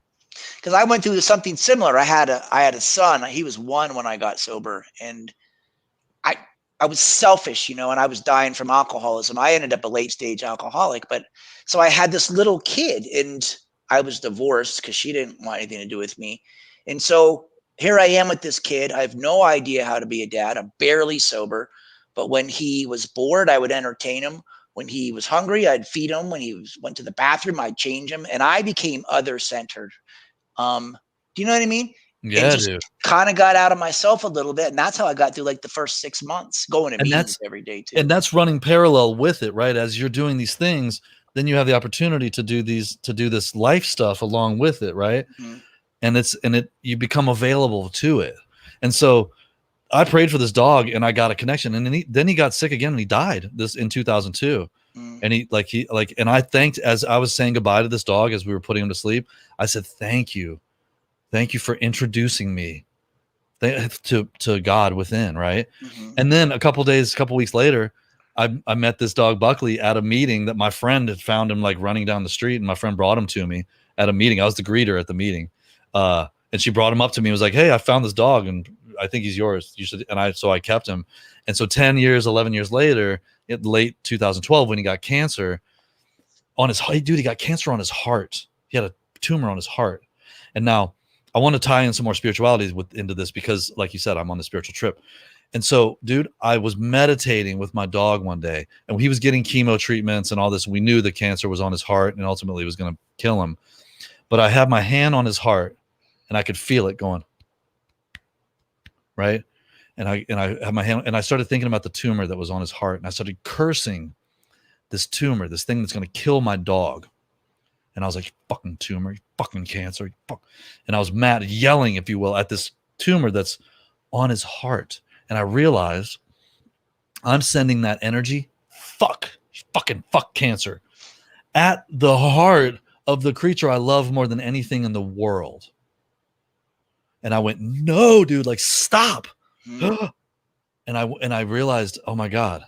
Because I went through something similar. I had a son. He was 1 when I got sober, and I was selfish, you know, and I was dying from alcoholism. I ended up a late stage alcoholic, but so I had this little kid, and I was divorced because she didn't want anything to do with me. And so here I am with this kid. I have no idea how to be a dad. I'm barely sober, but when he was bored, I would entertain him. When he was hungry, I'd feed him. When he went to the bathroom, I'd change him, and I became other centered. Do you know what I mean? And Yeah, just dude. kind of got out of myself a little bit. And that's how I got through like the first 6 months going to And meetings every day too. and that's running parallel with it, right? As you're doing these things, then you have the opportunity to do this life stuff along with it, right? And you become available to it. And so I prayed for this dog and I got a connection. And then he got sick again and he died this in 2002. And and I thanked, as I was saying goodbye to this dog as we were putting him to sleep, I said, thank you for introducing me to God within, right? And then a couple weeks later, I met this dog Buckley at a meeting that my friend had found him like running down the street, and my friend brought him to me at a meeting. I was the greeter at the meeting, and she brought him up to me and was like, hey, I found this dog and I think he's yours. You should. And so I kept him. And so 10 years, 11 years later, in late 2012, when he got cancer on his heart, dude, he got cancer on his heart. He had a tumor on his heart. And now I want to tie in some more spirituality into this because, like you said, I'm on the spiritual trip. And so, dude, I was meditating with my dog one day, and he was getting chemo treatments and all this. We knew the cancer was on his heart, and ultimately it was going to kill him. But I had my hand on his heart, and I could feel it going, right? And I had my hand, and I started thinking about the tumor that was on his heart, and I started cursing this tumor, this thing that's going to kill my dog. And I was like, fucking tumor, fucking cancer. And I was mad, yelling, if you will, at this tumor that's on his heart. And I realized I'm sending that energy, fuck cancer. at the heart of the creature I love more than anything in the world. And I went, no, dude, like stop. Mm. And I realized, oh my God,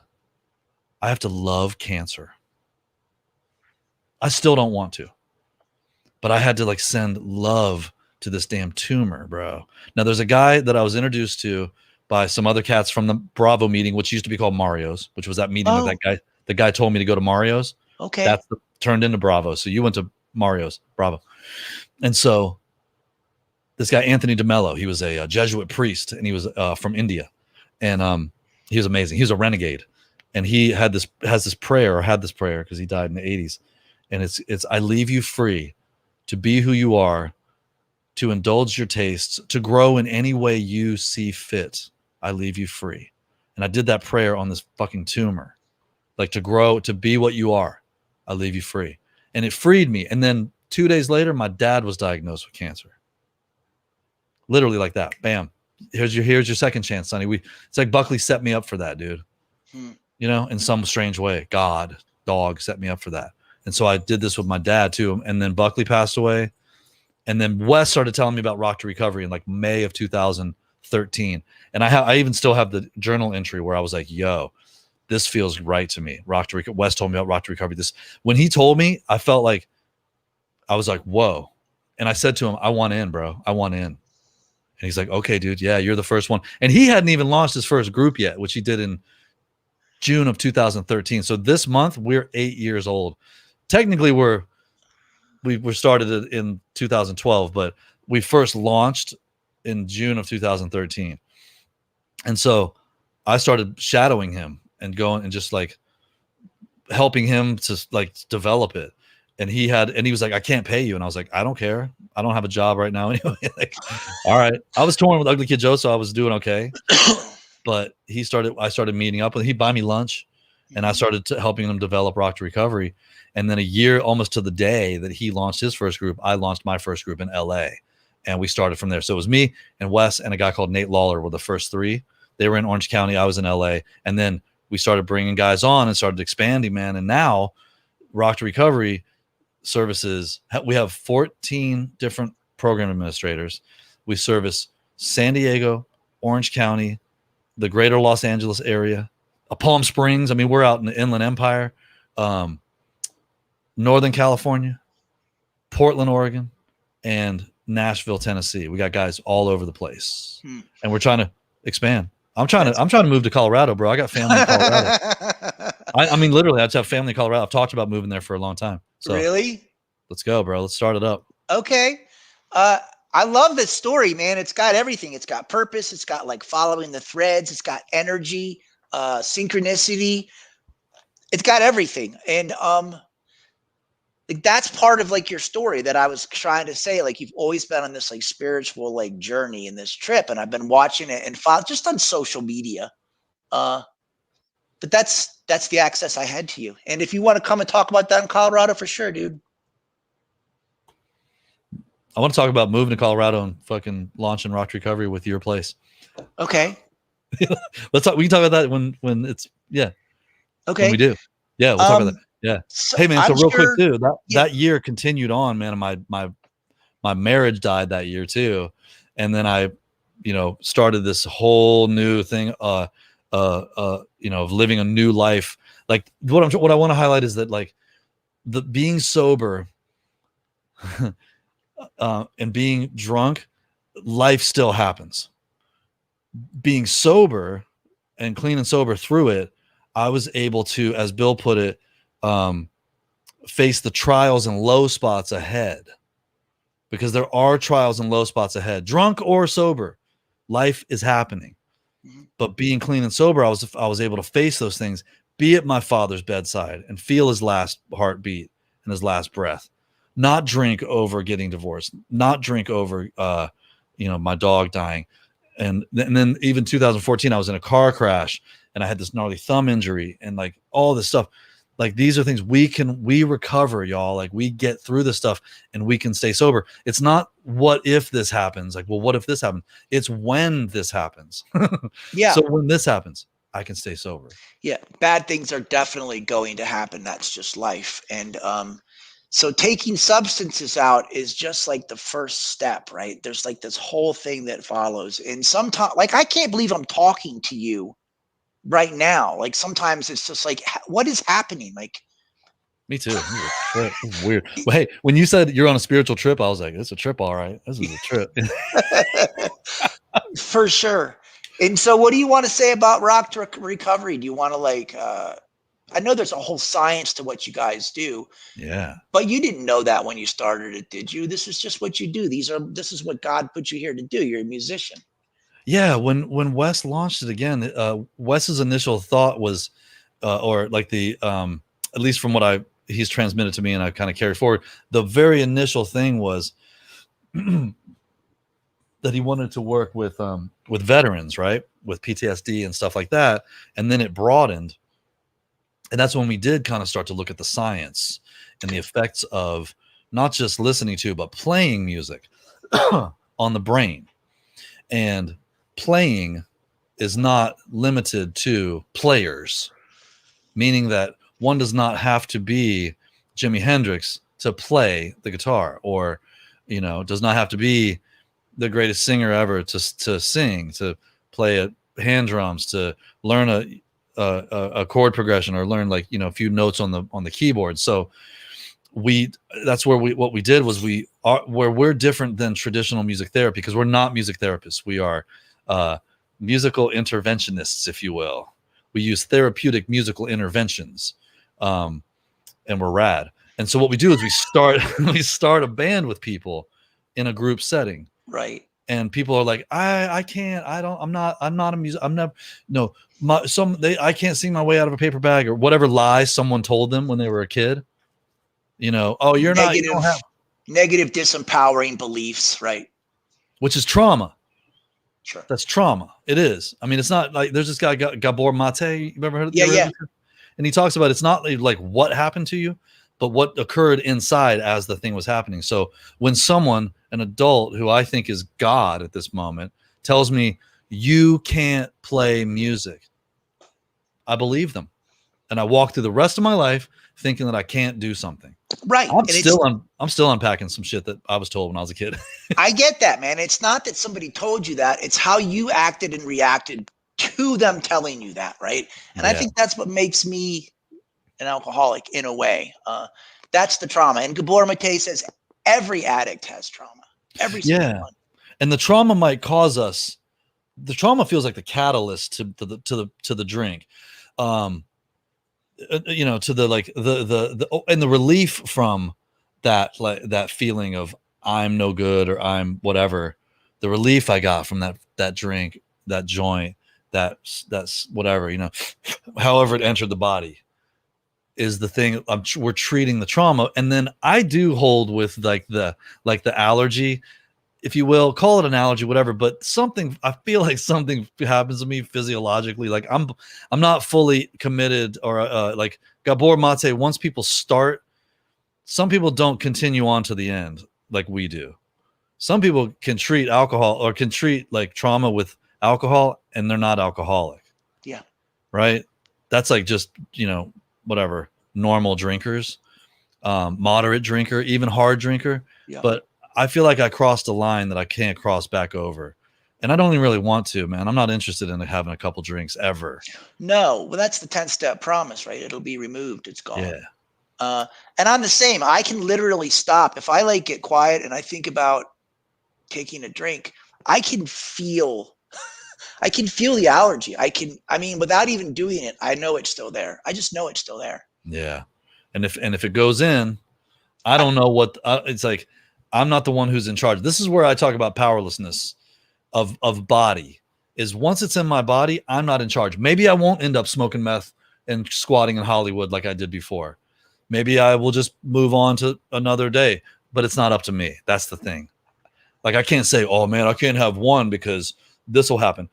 I have to love cancer. I still don't want to, but I had to like send love to this damn tumor, bro. Now there's a guy that I was introduced to by some other cats from the Bravo meeting, which used to be called Mario's, which was that meeting Oh, that the guy told me to go to Mario's. okay. That's turned into Bravo. So you went to Mario's, Bravo. And so this guy, Anthony DeMello, he was a Jesuit priest, and he was from India. And he was amazing. He was a renegade. And he had this prayer because he died in the 80s. And it's I leave you free to be who you are, to indulge your tastes, to grow in any way you see fit. I leave you free. And I did that prayer on this fucking tumor. Like to grow, to be what you are. I leave you free. And it freed me. And then 2 days later, my dad was diagnosed with cancer. Literally like that. Bam. Here's your second chance, Sonny. It's like Buckley set me up for that, dude. You know, in some strange way. God, dog set me up for that. And so I did this with my dad too. And then Buckley passed away. And then Wes started telling me about Rock to Recovery in like May of 2013. And I even still have the journal entry where I was like, yo, this feels right to me. Wes told me about Rock to Recovery. When he told me, I felt like, I was like, whoa. And I said to him, I want in, bro. I want in. And he's like, okay, dude. Yeah, you're the first one. And he hadn't even launched his first group yet, which he did in June of 2013. So this month we're 8 years old. Technically we were started in 2012, but we first launched in June of 2013. And so I started shadowing him and going and just like helping him to like develop it. And he was like, I can't pay you. And I was like, I don't care. I don't have a job right now anyway. Like, all right. I was touring with Ugly Kid Joe, so I was doing okay. But I started meeting up with, he'd buy me lunch, and I started helping him develop Rock to Recovery. And then a year, almost to the day that he launched his first group, I launched my first group in LA, and we started from there. So it was me and Wes and a guy called Nate Lawler were the first three. They were in Orange County. I was in LA. And then we started bringing guys on and started expanding, man. And now Rock to Recovery services, we have 14 different program administrators. We service San Diego, Orange County, the greater Los Angeles area, Palm Springs. I mean, we're out in the Inland Empire, Northern California, Portland, Oregon, and Nashville, Tennessee. We got guys all over the place, and we're trying to expand. I'm trying to move to Colorado, bro. I got family in Colorado. I mean, literally, I just have family in Colorado. I've talked about moving there for a long time. So really? Let's go, bro. Let's start it up. Okay. I love this story, man. It's got everything. It's got purpose. It's got like following the threads. It's got energy, synchronicity. It's got everything. And like that's part of like your story that I was trying to say. Like you've always been on this like spiritual like journey in this trip, and I've been watching it and just on social media. But that's the access I had to you. And if you want to come and talk about that in Colorado, for sure, dude. I want to talk about moving to Colorado and fucking launching Rock to Recovery with your place. Okay. Let's talk. We can talk about that when it's Okay. When we do. Yeah, we'll talk about that. Yeah. So hey man, so real quick too. That year continued on, man. My marriage died that year too, and then I, started this whole new thing. Of living a new life. Like what I want to highlight is that like the being sober. And being drunk, life still happens. Being sober and clean and sober through it, I was able to, as Bill put it, face the trials and low spots ahead, because there are trials and low spots ahead, drunk or sober. Life is happening. But being clean and sober, I was able to face those things, be at my father's bedside and feel his last heartbeat and his last breath. Not drink over getting divorced, not drink over, my dog dying. And then even 2014, I was in a car crash and I had this gnarly thumb injury and like all this stuff. Like these are things we recover, y'all. Like we get through this stuff and we can stay sober. It's not what if this happens? Like, well, what if this happens? It's when this happens. Yeah. So when this happens, I can stay sober. Yeah, bad things are definitely going to happen. That's just life. And so taking substances out is just like the first step, right? There's like this whole thing that follows. And sometimes, like, I can't believe I'm talking to you right now. Like, sometimes it's just like, what is happening? Like, Me too. This is a trip. This is weird. Well, hey, when you said you're on a spiritual trip, I was like, it's a trip, all right. This is a trip. for sure. And so, what do you want to say about recovery? Do you want to like? I know there's a whole science to what you guys do, Yeah. but you didn't know that when you started it, did you? This is just what you do. This is what God put you here to do. You're a musician. Yeah. When Wes launched it again, Wes's initial thought was, or like at least from what he's transmitted to me and I kind of carry forward, the very initial thing was that he wanted to work with veterans, right? With PTSD and stuff like that. And then it broadened. And that's when we did kind of start to look at the science and the effects of not just listening to, but playing music on the brain. And playing is not limited to players, meaning that one does not have to be Jimi Hendrix to play the guitar, or, does not have to be the greatest singer ever to sing, to play hand drums, to learn a chord progression, or learn a few notes on the keyboard. So that's where what we did was where we're different than traditional music therapy, because we're not music therapists. We are musical interventionists, if you will. We use therapeutic musical interventions, and we're rad. And so what we do is we start a band with people in a group setting. Right. And people are like, I can't, I'm not a music. I can't sing my way out of a paper bag, or whatever lie someone told them when they were a kid. Oh, you're not, you don't have negative disempowering beliefs, right? Which is trauma. Sure. That's trauma. It is. I mean, it's not like there's this guy, Gabor Mate. You ever heard of Yeah, yeah. And he talks about, it's not like what happened to you, but what occurred inside as the thing was happening. So when someone, an adult who I think is God at this moment, tells me you can't play music, I believe them. And I walk through the rest of my life thinking that I can't do something. Right. I'm still unpacking some shit that I was told when I was a kid. I get that, man. It's not that somebody told you that. It's how you acted and reacted to them telling you that, right? And I think that's what makes me an alcoholic in a way. That's the trauma. And Gabor Mate says every addict has trauma. Every single one. And the trauma might cause us. The trauma feels like the catalyst to the drink. To the and the relief from that, like that feeling of I'm no good or I'm whatever. The relief I got from that drink, that joint, that's whatever, however it entered the body, is the thing. We're treating the trauma. And then I do hold with the allergy, if you will, call it an allergy, whatever, but I feel like something happens to me physiologically. Like I'm not fully committed, or like Gabor Mate, once people start, some people don't continue on to the end like we do. Some people can treat alcohol, or can treat like trauma with alcohol, and they're not alcoholic. Yeah. Right. That's like just, whatever, normal drinkers, moderate drinker, even hard drinker. Yeah. But I feel like I crossed a line that I can't cross back over. And I don't even really want to, man. I'm not interested in having a couple drinks ever. No. Well, that's the 10-step promise, right? It'll be removed. It's gone. Yeah. And I'm the same. I can literally stop. If I get quiet and I think about taking a drink, I can feel the allergy. Without even doing it, I know it's still there. I just know it's still there. Yeah. And if it goes in, I don't know what it's like. I'm not the one who's in charge. This is where I talk about powerlessness of body, is once it's in my body, I'm not in charge. Maybe I won't end up smoking meth and squatting in Hollywood like I did before. Maybe I will just move on to another day, but it's not up to me. That's the thing. Like I can't say, oh man, I can't have one because this will happen.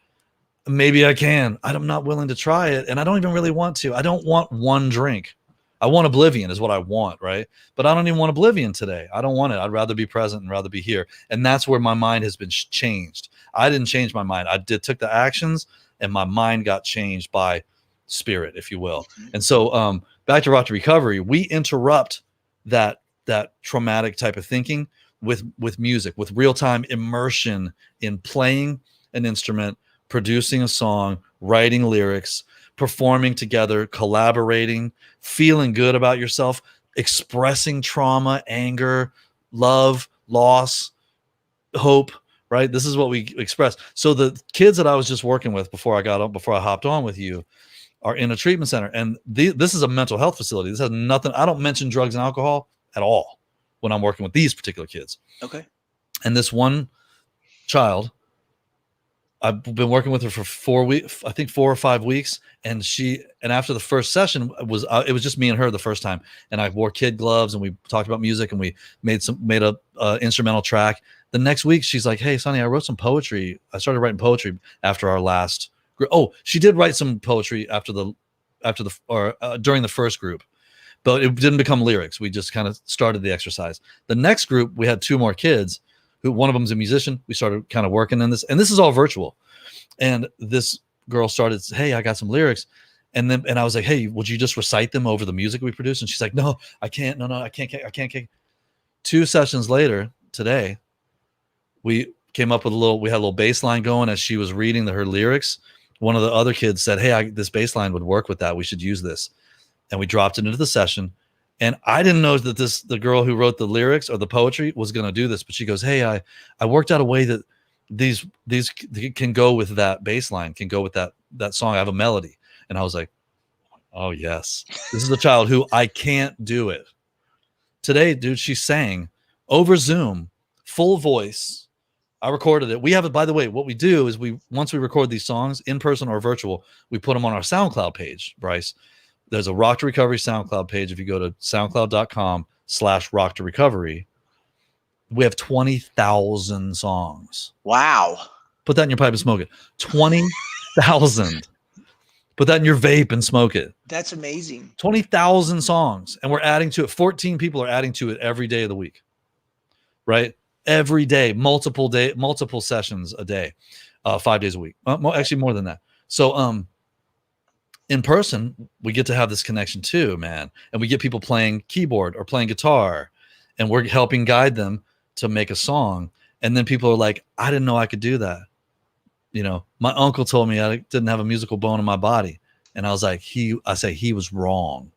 Maybe I can. I'm not willing to try it. And I don't even really want to. I don't want one drink. I want oblivion is what I want, right? But I don't even want oblivion today. I don't want it. I'd rather be present and rather be here. And that's where my mind has been changed. I didn't change my mind. I took the actions, and my mind got changed by spirit, if you will. Mm-hmm. And so back to Rock to Recovery, we interrupt that traumatic type of thinking with music, with real-time immersion in playing an instrument, producing a song, writing lyrics, performing together, collaborating, feeling good about yourself, expressing trauma, anger, love, loss, hope, right? This is what we express. So the kids that I was just working with before I hopped on with you are in a treatment center, and this is a mental health facility. This has nothing. I don't mention drugs and alcohol at all when I'm working with these particular kids. Okay. And this one child, I've been working with her for 4 weeks, I think 4 or 5 weeks. And after the first session it was just me and her the first time. And I wore kid gloves and we talked about music and we made a instrumental track. The next week she's like, "Hey, Sonny, I wrote some poetry. I started writing poetry after our last group." Oh, she did write some poetry during the first group, but it didn't become lyrics. We just kind of started the exercise. The next group, we had 2 more kids who, one of them's a musician. We started kind of working in this, and this is all virtual. And this girl started, "Hey, I got some lyrics." And I was like, "Hey, would you just recite them over the music we produce?" And she's like, "No, I can't. No, I can't. 2 sessions later today, we came up with we had a little bass line going as she was reading her lyrics. One of the other kids said, "Hey, this bass line would work with that. We should use this." And we dropped it into the session. And I didn't know that the girl who wrote the lyrics or the poetry was going to do this, but she goes, "Hey, I worked out a way that these can go with that bass line, can go with that song. I have a melody." And I was like, "Oh yes, this is a child who I can't do it." Today, dude, she sang over Zoom, full voice. I recorded it. We have it, by the way. What we do is once we record these songs in person or virtual, we put them on our SoundCloud page, Brice. There's a Rock to Recovery SoundCloud page. If you go to soundcloud.com/Rock to Recovery, we have 20,000 songs. Wow. Put that in your pipe and smoke it. 20,000. Put that in your vape and smoke it. That's amazing. 20,000 songs. And we're adding to it. 14 people are adding to it every day of the week. Right? Every day, multiple sessions a day, 5 days a week. Actually, more than that. So, in person, we get to have this connection too, man. And we get people playing keyboard or playing guitar, and we're helping guide them to make a song. And then people are like, "I didn't know I could do that. You know, my uncle told me I didn't have a musical bone in my body." And I was like, he was wrong.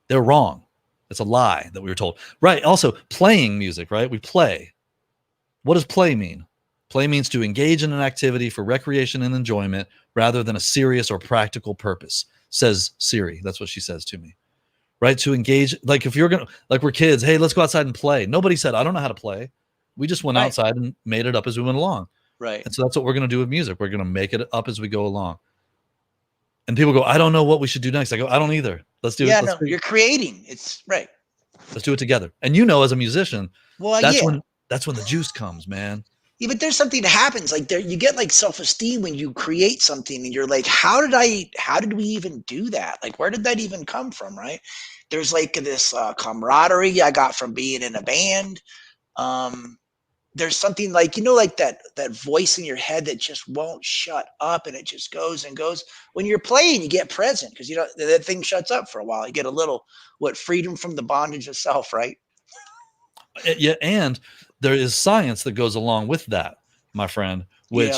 They're wrong. It's a lie that we were told. Right. Also, playing music, right? We play. What does play mean? Play means to engage in an activity for recreation and enjoyment rather than a serious or practical purpose, says Siri. That's what she says to me. Right? To engage, like if you're going to, like we're kids, "Hey, let's go outside and play." Nobody said, "I don't know how to play." We just went outside and made it up as we went along. Right. And so that's what we're going to do with music. We're going to make it up as we go along. And people go, "I don't know what we should do next." I go, "I don't either. Let's do it." Yeah, no, you're creating. It's right. Let's do it together. And as a musician, Well, that's when the juice comes, man. Yeah, but there's something that happens. Like you get like self-esteem when you create something, and you're like, how did we even do that? Like, where did that even come from? Right? There's like this camaraderie I got from being in a band. There's something like, like that voice in your head that just won't shut up, and it just goes and goes. When you're playing, you get present because that thing shuts up for a while. You get a little freedom from the bondage of self, right? Yeah, and there is science that goes along with that, my friend. Which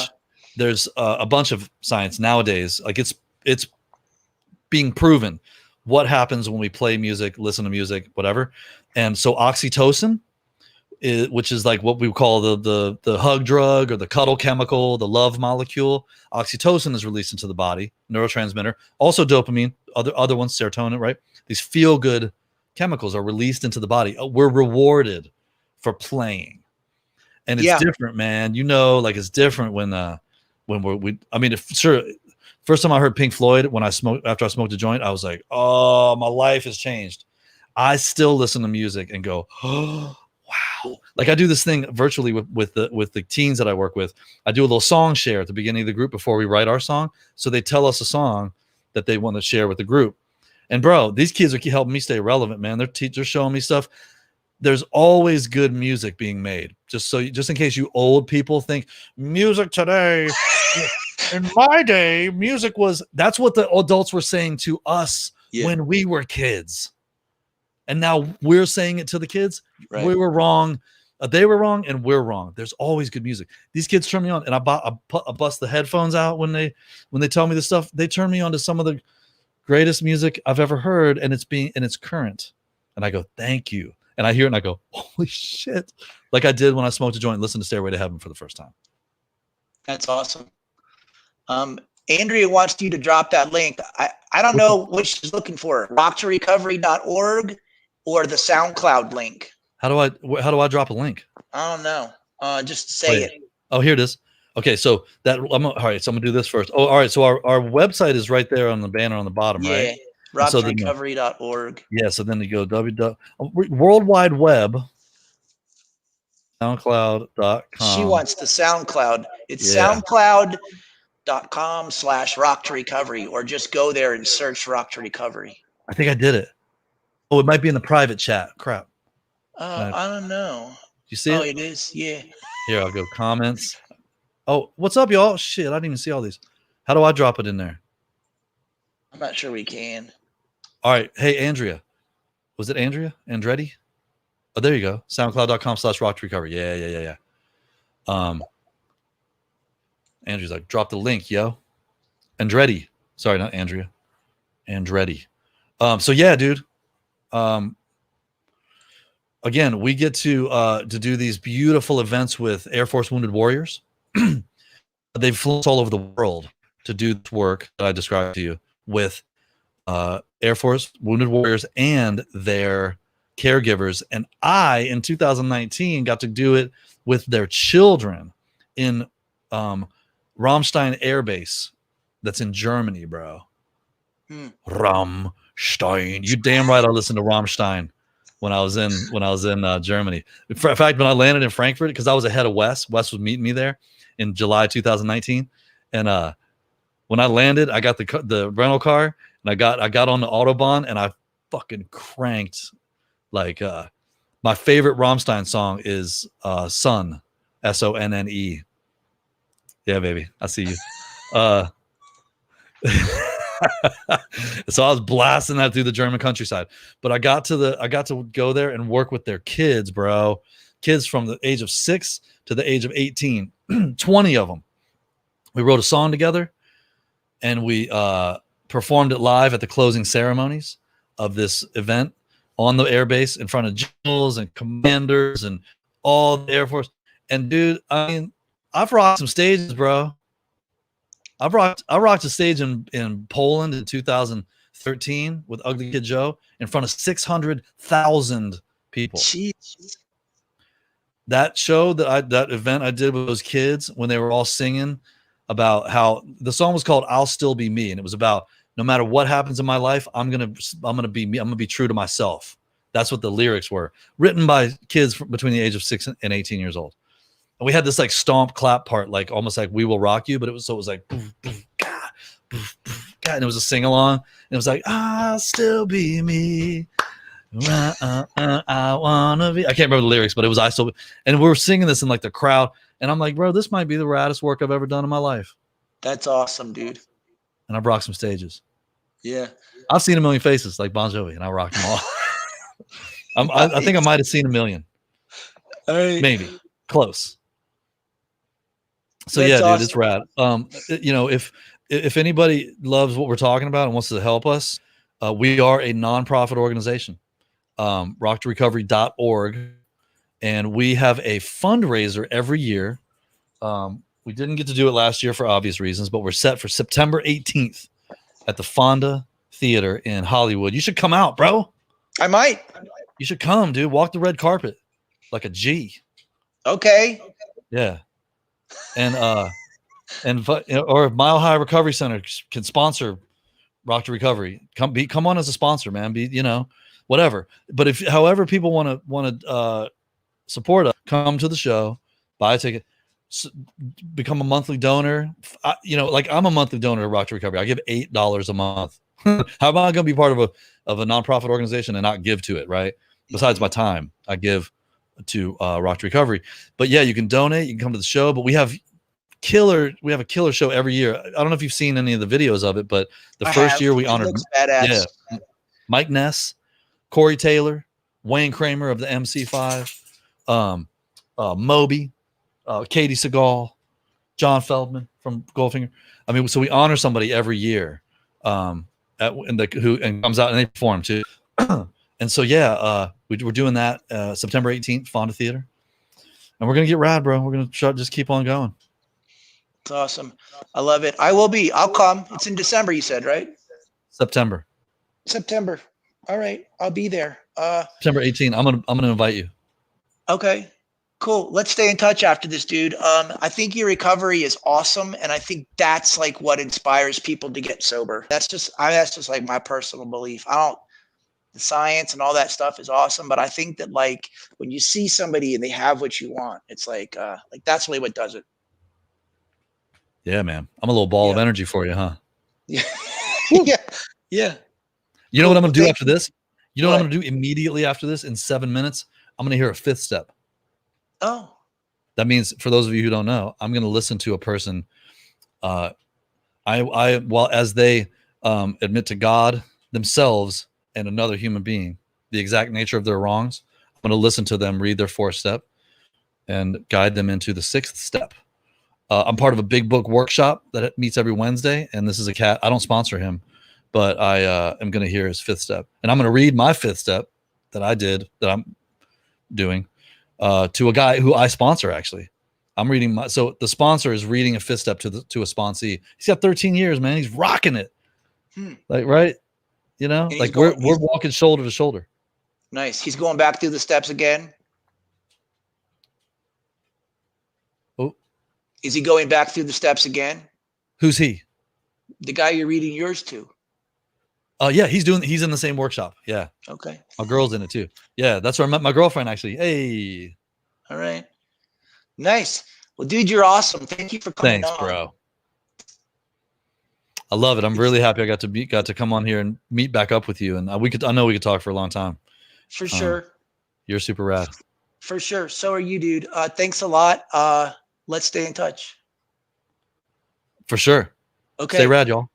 there's a bunch of science nowadays. Like it's being proven what happens when we play music, listen to music, whatever. And so oxytocin, which is like what we call the hug drug or the cuddle chemical, the love molecule. Oxytocin is released into the body, neurotransmitter. Also dopamine, other ones, serotonin, right? These feel good chemicals are released into the body. We're rewarded for playing, and it's different, man. Like it's different when first time I heard Pink Floyd after I smoked a joint, I was like, "Oh, my life has changed." I still listen to music and go, "Oh, wow." Like I do this thing virtually with the teens that I work with. I do a little song share at the beginning of the group before we write our song. So they tell us a song that they want to share with the group. And bro, these kids are helping me stay relevant, man. Their teachers showing me stuff. There's always good music being made. Just in case you old people think music today. In my day, music was, that's what the adults were saying to us when we were kids. And now we're saying it to the kids. Right. We were wrong. They were wrong and we're wrong. There's always good music. These kids turn me on, and I bust the headphones out when they tell me this stuff. They turn me on to some of the greatest music I've ever heard, and it's current. And I go, thank you. And I hear it and I go, holy shit. Like I did when I smoked a joint and listened to Stairway to Heaven for the first time. That's awesome. Andrea wants you to drop that link. I don't know what she's looking for, rocktorecovery.org or the SoundCloud link. How do I drop a link? I don't know. Just say it. Oh, here it is. Okay, so all right. So I'm gonna do this first. Oh, all right. So our website is right there on the banner on the bottom, right? rocktorecovery.org. Yeah. So then you go World Wide Web, SoundCloud.com. She wants the SoundCloud. It's SoundCloud.com/rocktorecovery, or just go there and search Rock to Recovery. I think I did it. Oh, it might be in the private chat. Crap. I don't know. You see it? Oh, it is. Yeah. Here, I'll go comments. Oh, what's up, y'all? Shit, I didn't even see all these. How do I drop it in there? I'm not sure we can. All right. Hey, Andrea. Was it Andrea? Andretti? Oh, there you go. SoundCloud.com/rocktorecovery. Yeah. Andrew's like, drop the link, yo. Andretti. Sorry, not Andrea. Andretti. So yeah, dude. Again, we get to do these beautiful events with Air Force Wounded Warriors. They've flown all over the world to do this work that I described to you with Air Force Wounded Warriors and their caregivers. And I, in 2019, got to do it with their children in Ramstein Air Base. That's in Germany, bro. Rammstein. You damn right I listened to Rammstein when I was in Germany. In fact, when I landed in Frankfurt, because I was ahead of Wes was meeting me there in July 2019, and when I landed, I got the rental car, and I got on the Autobahn, and I fucking cranked like my favorite Rammstein song is Sonne, Sonne. Yeah, baby, I see you. So I was blasting that through the German countryside, but I got to go there and work with their kids, bro. Kids from the age of 6 to the age of 18, 20 of them. We wrote a song together, and we performed it live at the closing ceremonies of this event on the airbase in front of generals and commanders and all the Air Force. And dude, I mean, I've rocked some stages, bro. I rocked a stage in Poland in 2013 with Ugly Kid Joe in front of 600,000 people. Jeez. That show that event I did with those kids when they were all singing about how the song was called "I'll Still Be Me," and it was about no matter what happens in my life, I'm gonna be me. I'm gonna be true to myself. That's what the lyrics were, written by kids between the age of 6 and 18 years old. And we had this like stomp clap part, like almost like "We Will Rock You," but it was like boof, boof, gah, boof, boof, gah, and it was a sing along, and it was like "I'll still be me, I wanna be." I can't remember the lyrics, but it was "I still." And we were singing this in like the crowd, and I'm like, bro, this might be the raddest work I've ever done in my life. That's awesome, dude. And I've rocked some stages. Yeah, I've seen a million faces like Bon Jovi, and I rocked them all. I think I might have seen a million, maybe close. So that's awesome. Dude, it's rad. You know, if anybody loves what we're talking about and wants to help us, we are a nonprofit organization, rocktorecovery.org, and we have a fundraiser every year. We didn't get to do it last year for obvious reasons, but we're set for September 18th at the Fonda Theater in Hollywood. You should come out, bro. I might. You should come, dude. Walk the red carpet like a G. Okay. Yeah. And or Mile High Recovery Center can sponsor Rock to Recovery. Come on as a sponsor, man. Whatever. But if however people want to support us, come to the show, buy a ticket, become a monthly donor. Like I'm a monthly donor to Rock to Recovery. I give $8 a month. How am I going to be part of a nonprofit organization and not give to it, right? Besides my time, I give to Rock to Recovery. But yeah, you can donate, you can come to the show, but we have We have a killer show every year. I don't know if you've seen any of the videos of it, but the I first have. year we It honored, looks badass. yeah, Mike Ness, Corey Taylor, Wayne Kramer of the MC5, um, Moby, Katie Seagal, John Feldman from Goldfinger. I mean, so we honor somebody every year, who comes out and they perform too. And so yeah, we're doing that September 18th, Fonda Theater, and we're gonna get rad, bro. We're gonna just keep on going. It's awesome. I love it. I will be. I'll come. It's in December, you said, right? September September. All right. I'll be there. September 18th. I'm gonna invite you. Okay. Cool. Let's stay in touch after this, dude. I think your recovery is awesome, and I think that's like what inspires people to get sober. That's just like my personal belief. I don't. The science and all that stuff is awesome, but I think that like when you see somebody and they have what you want, it's like that's really what does it. Yeah, man. I'm a little ball of Yeah. energy for you, huh? Yeah. Yeah. Yeah. You know what I'm gonna do after this? You know what I'm What? gonna do immediately after this? In 7 minutes, I'm gonna hear a fifth step. Oh, That means, for those of you who don't know, I'm gonna listen to a person. While as they admit to God, themselves, and another human being the exact nature of their wrongs, I'm gonna listen to them read their fourth step and guide them into the sixth step. I'm part of a big book workshop that meets every Wednesday, and this is a cat. I don't sponsor him, but I am going to hear his fifth step, and I'm going to read my fifth step that I'm doing to a guy who I sponsor. Actually, I'm reading so the sponsor is reading a fifth step to a sponsee. He's got 13 years, man. He's rocking it. Like, right, like we're walking shoulder to shoulder. Nice. He's going back through the steps again. Oh, is he going back through the steps again? Who's he? The guy you're reading yours to. Yeah, he's in the same workshop. Yeah. Okay. My girl's in it too. Yeah, that's where I met my girlfriend, actually. Hey. All right. Nice. Well, dude, you're awesome. Thank you for coming on. Thanks, bro. I love it. I'm really happy I got to come on here and meet back up with you. And I know we could talk for a long time. For sure. You're super rad. For sure. So are you, dude. Thanks a lot. Let's stay in touch. For sure. Okay. Stay rad, y'all.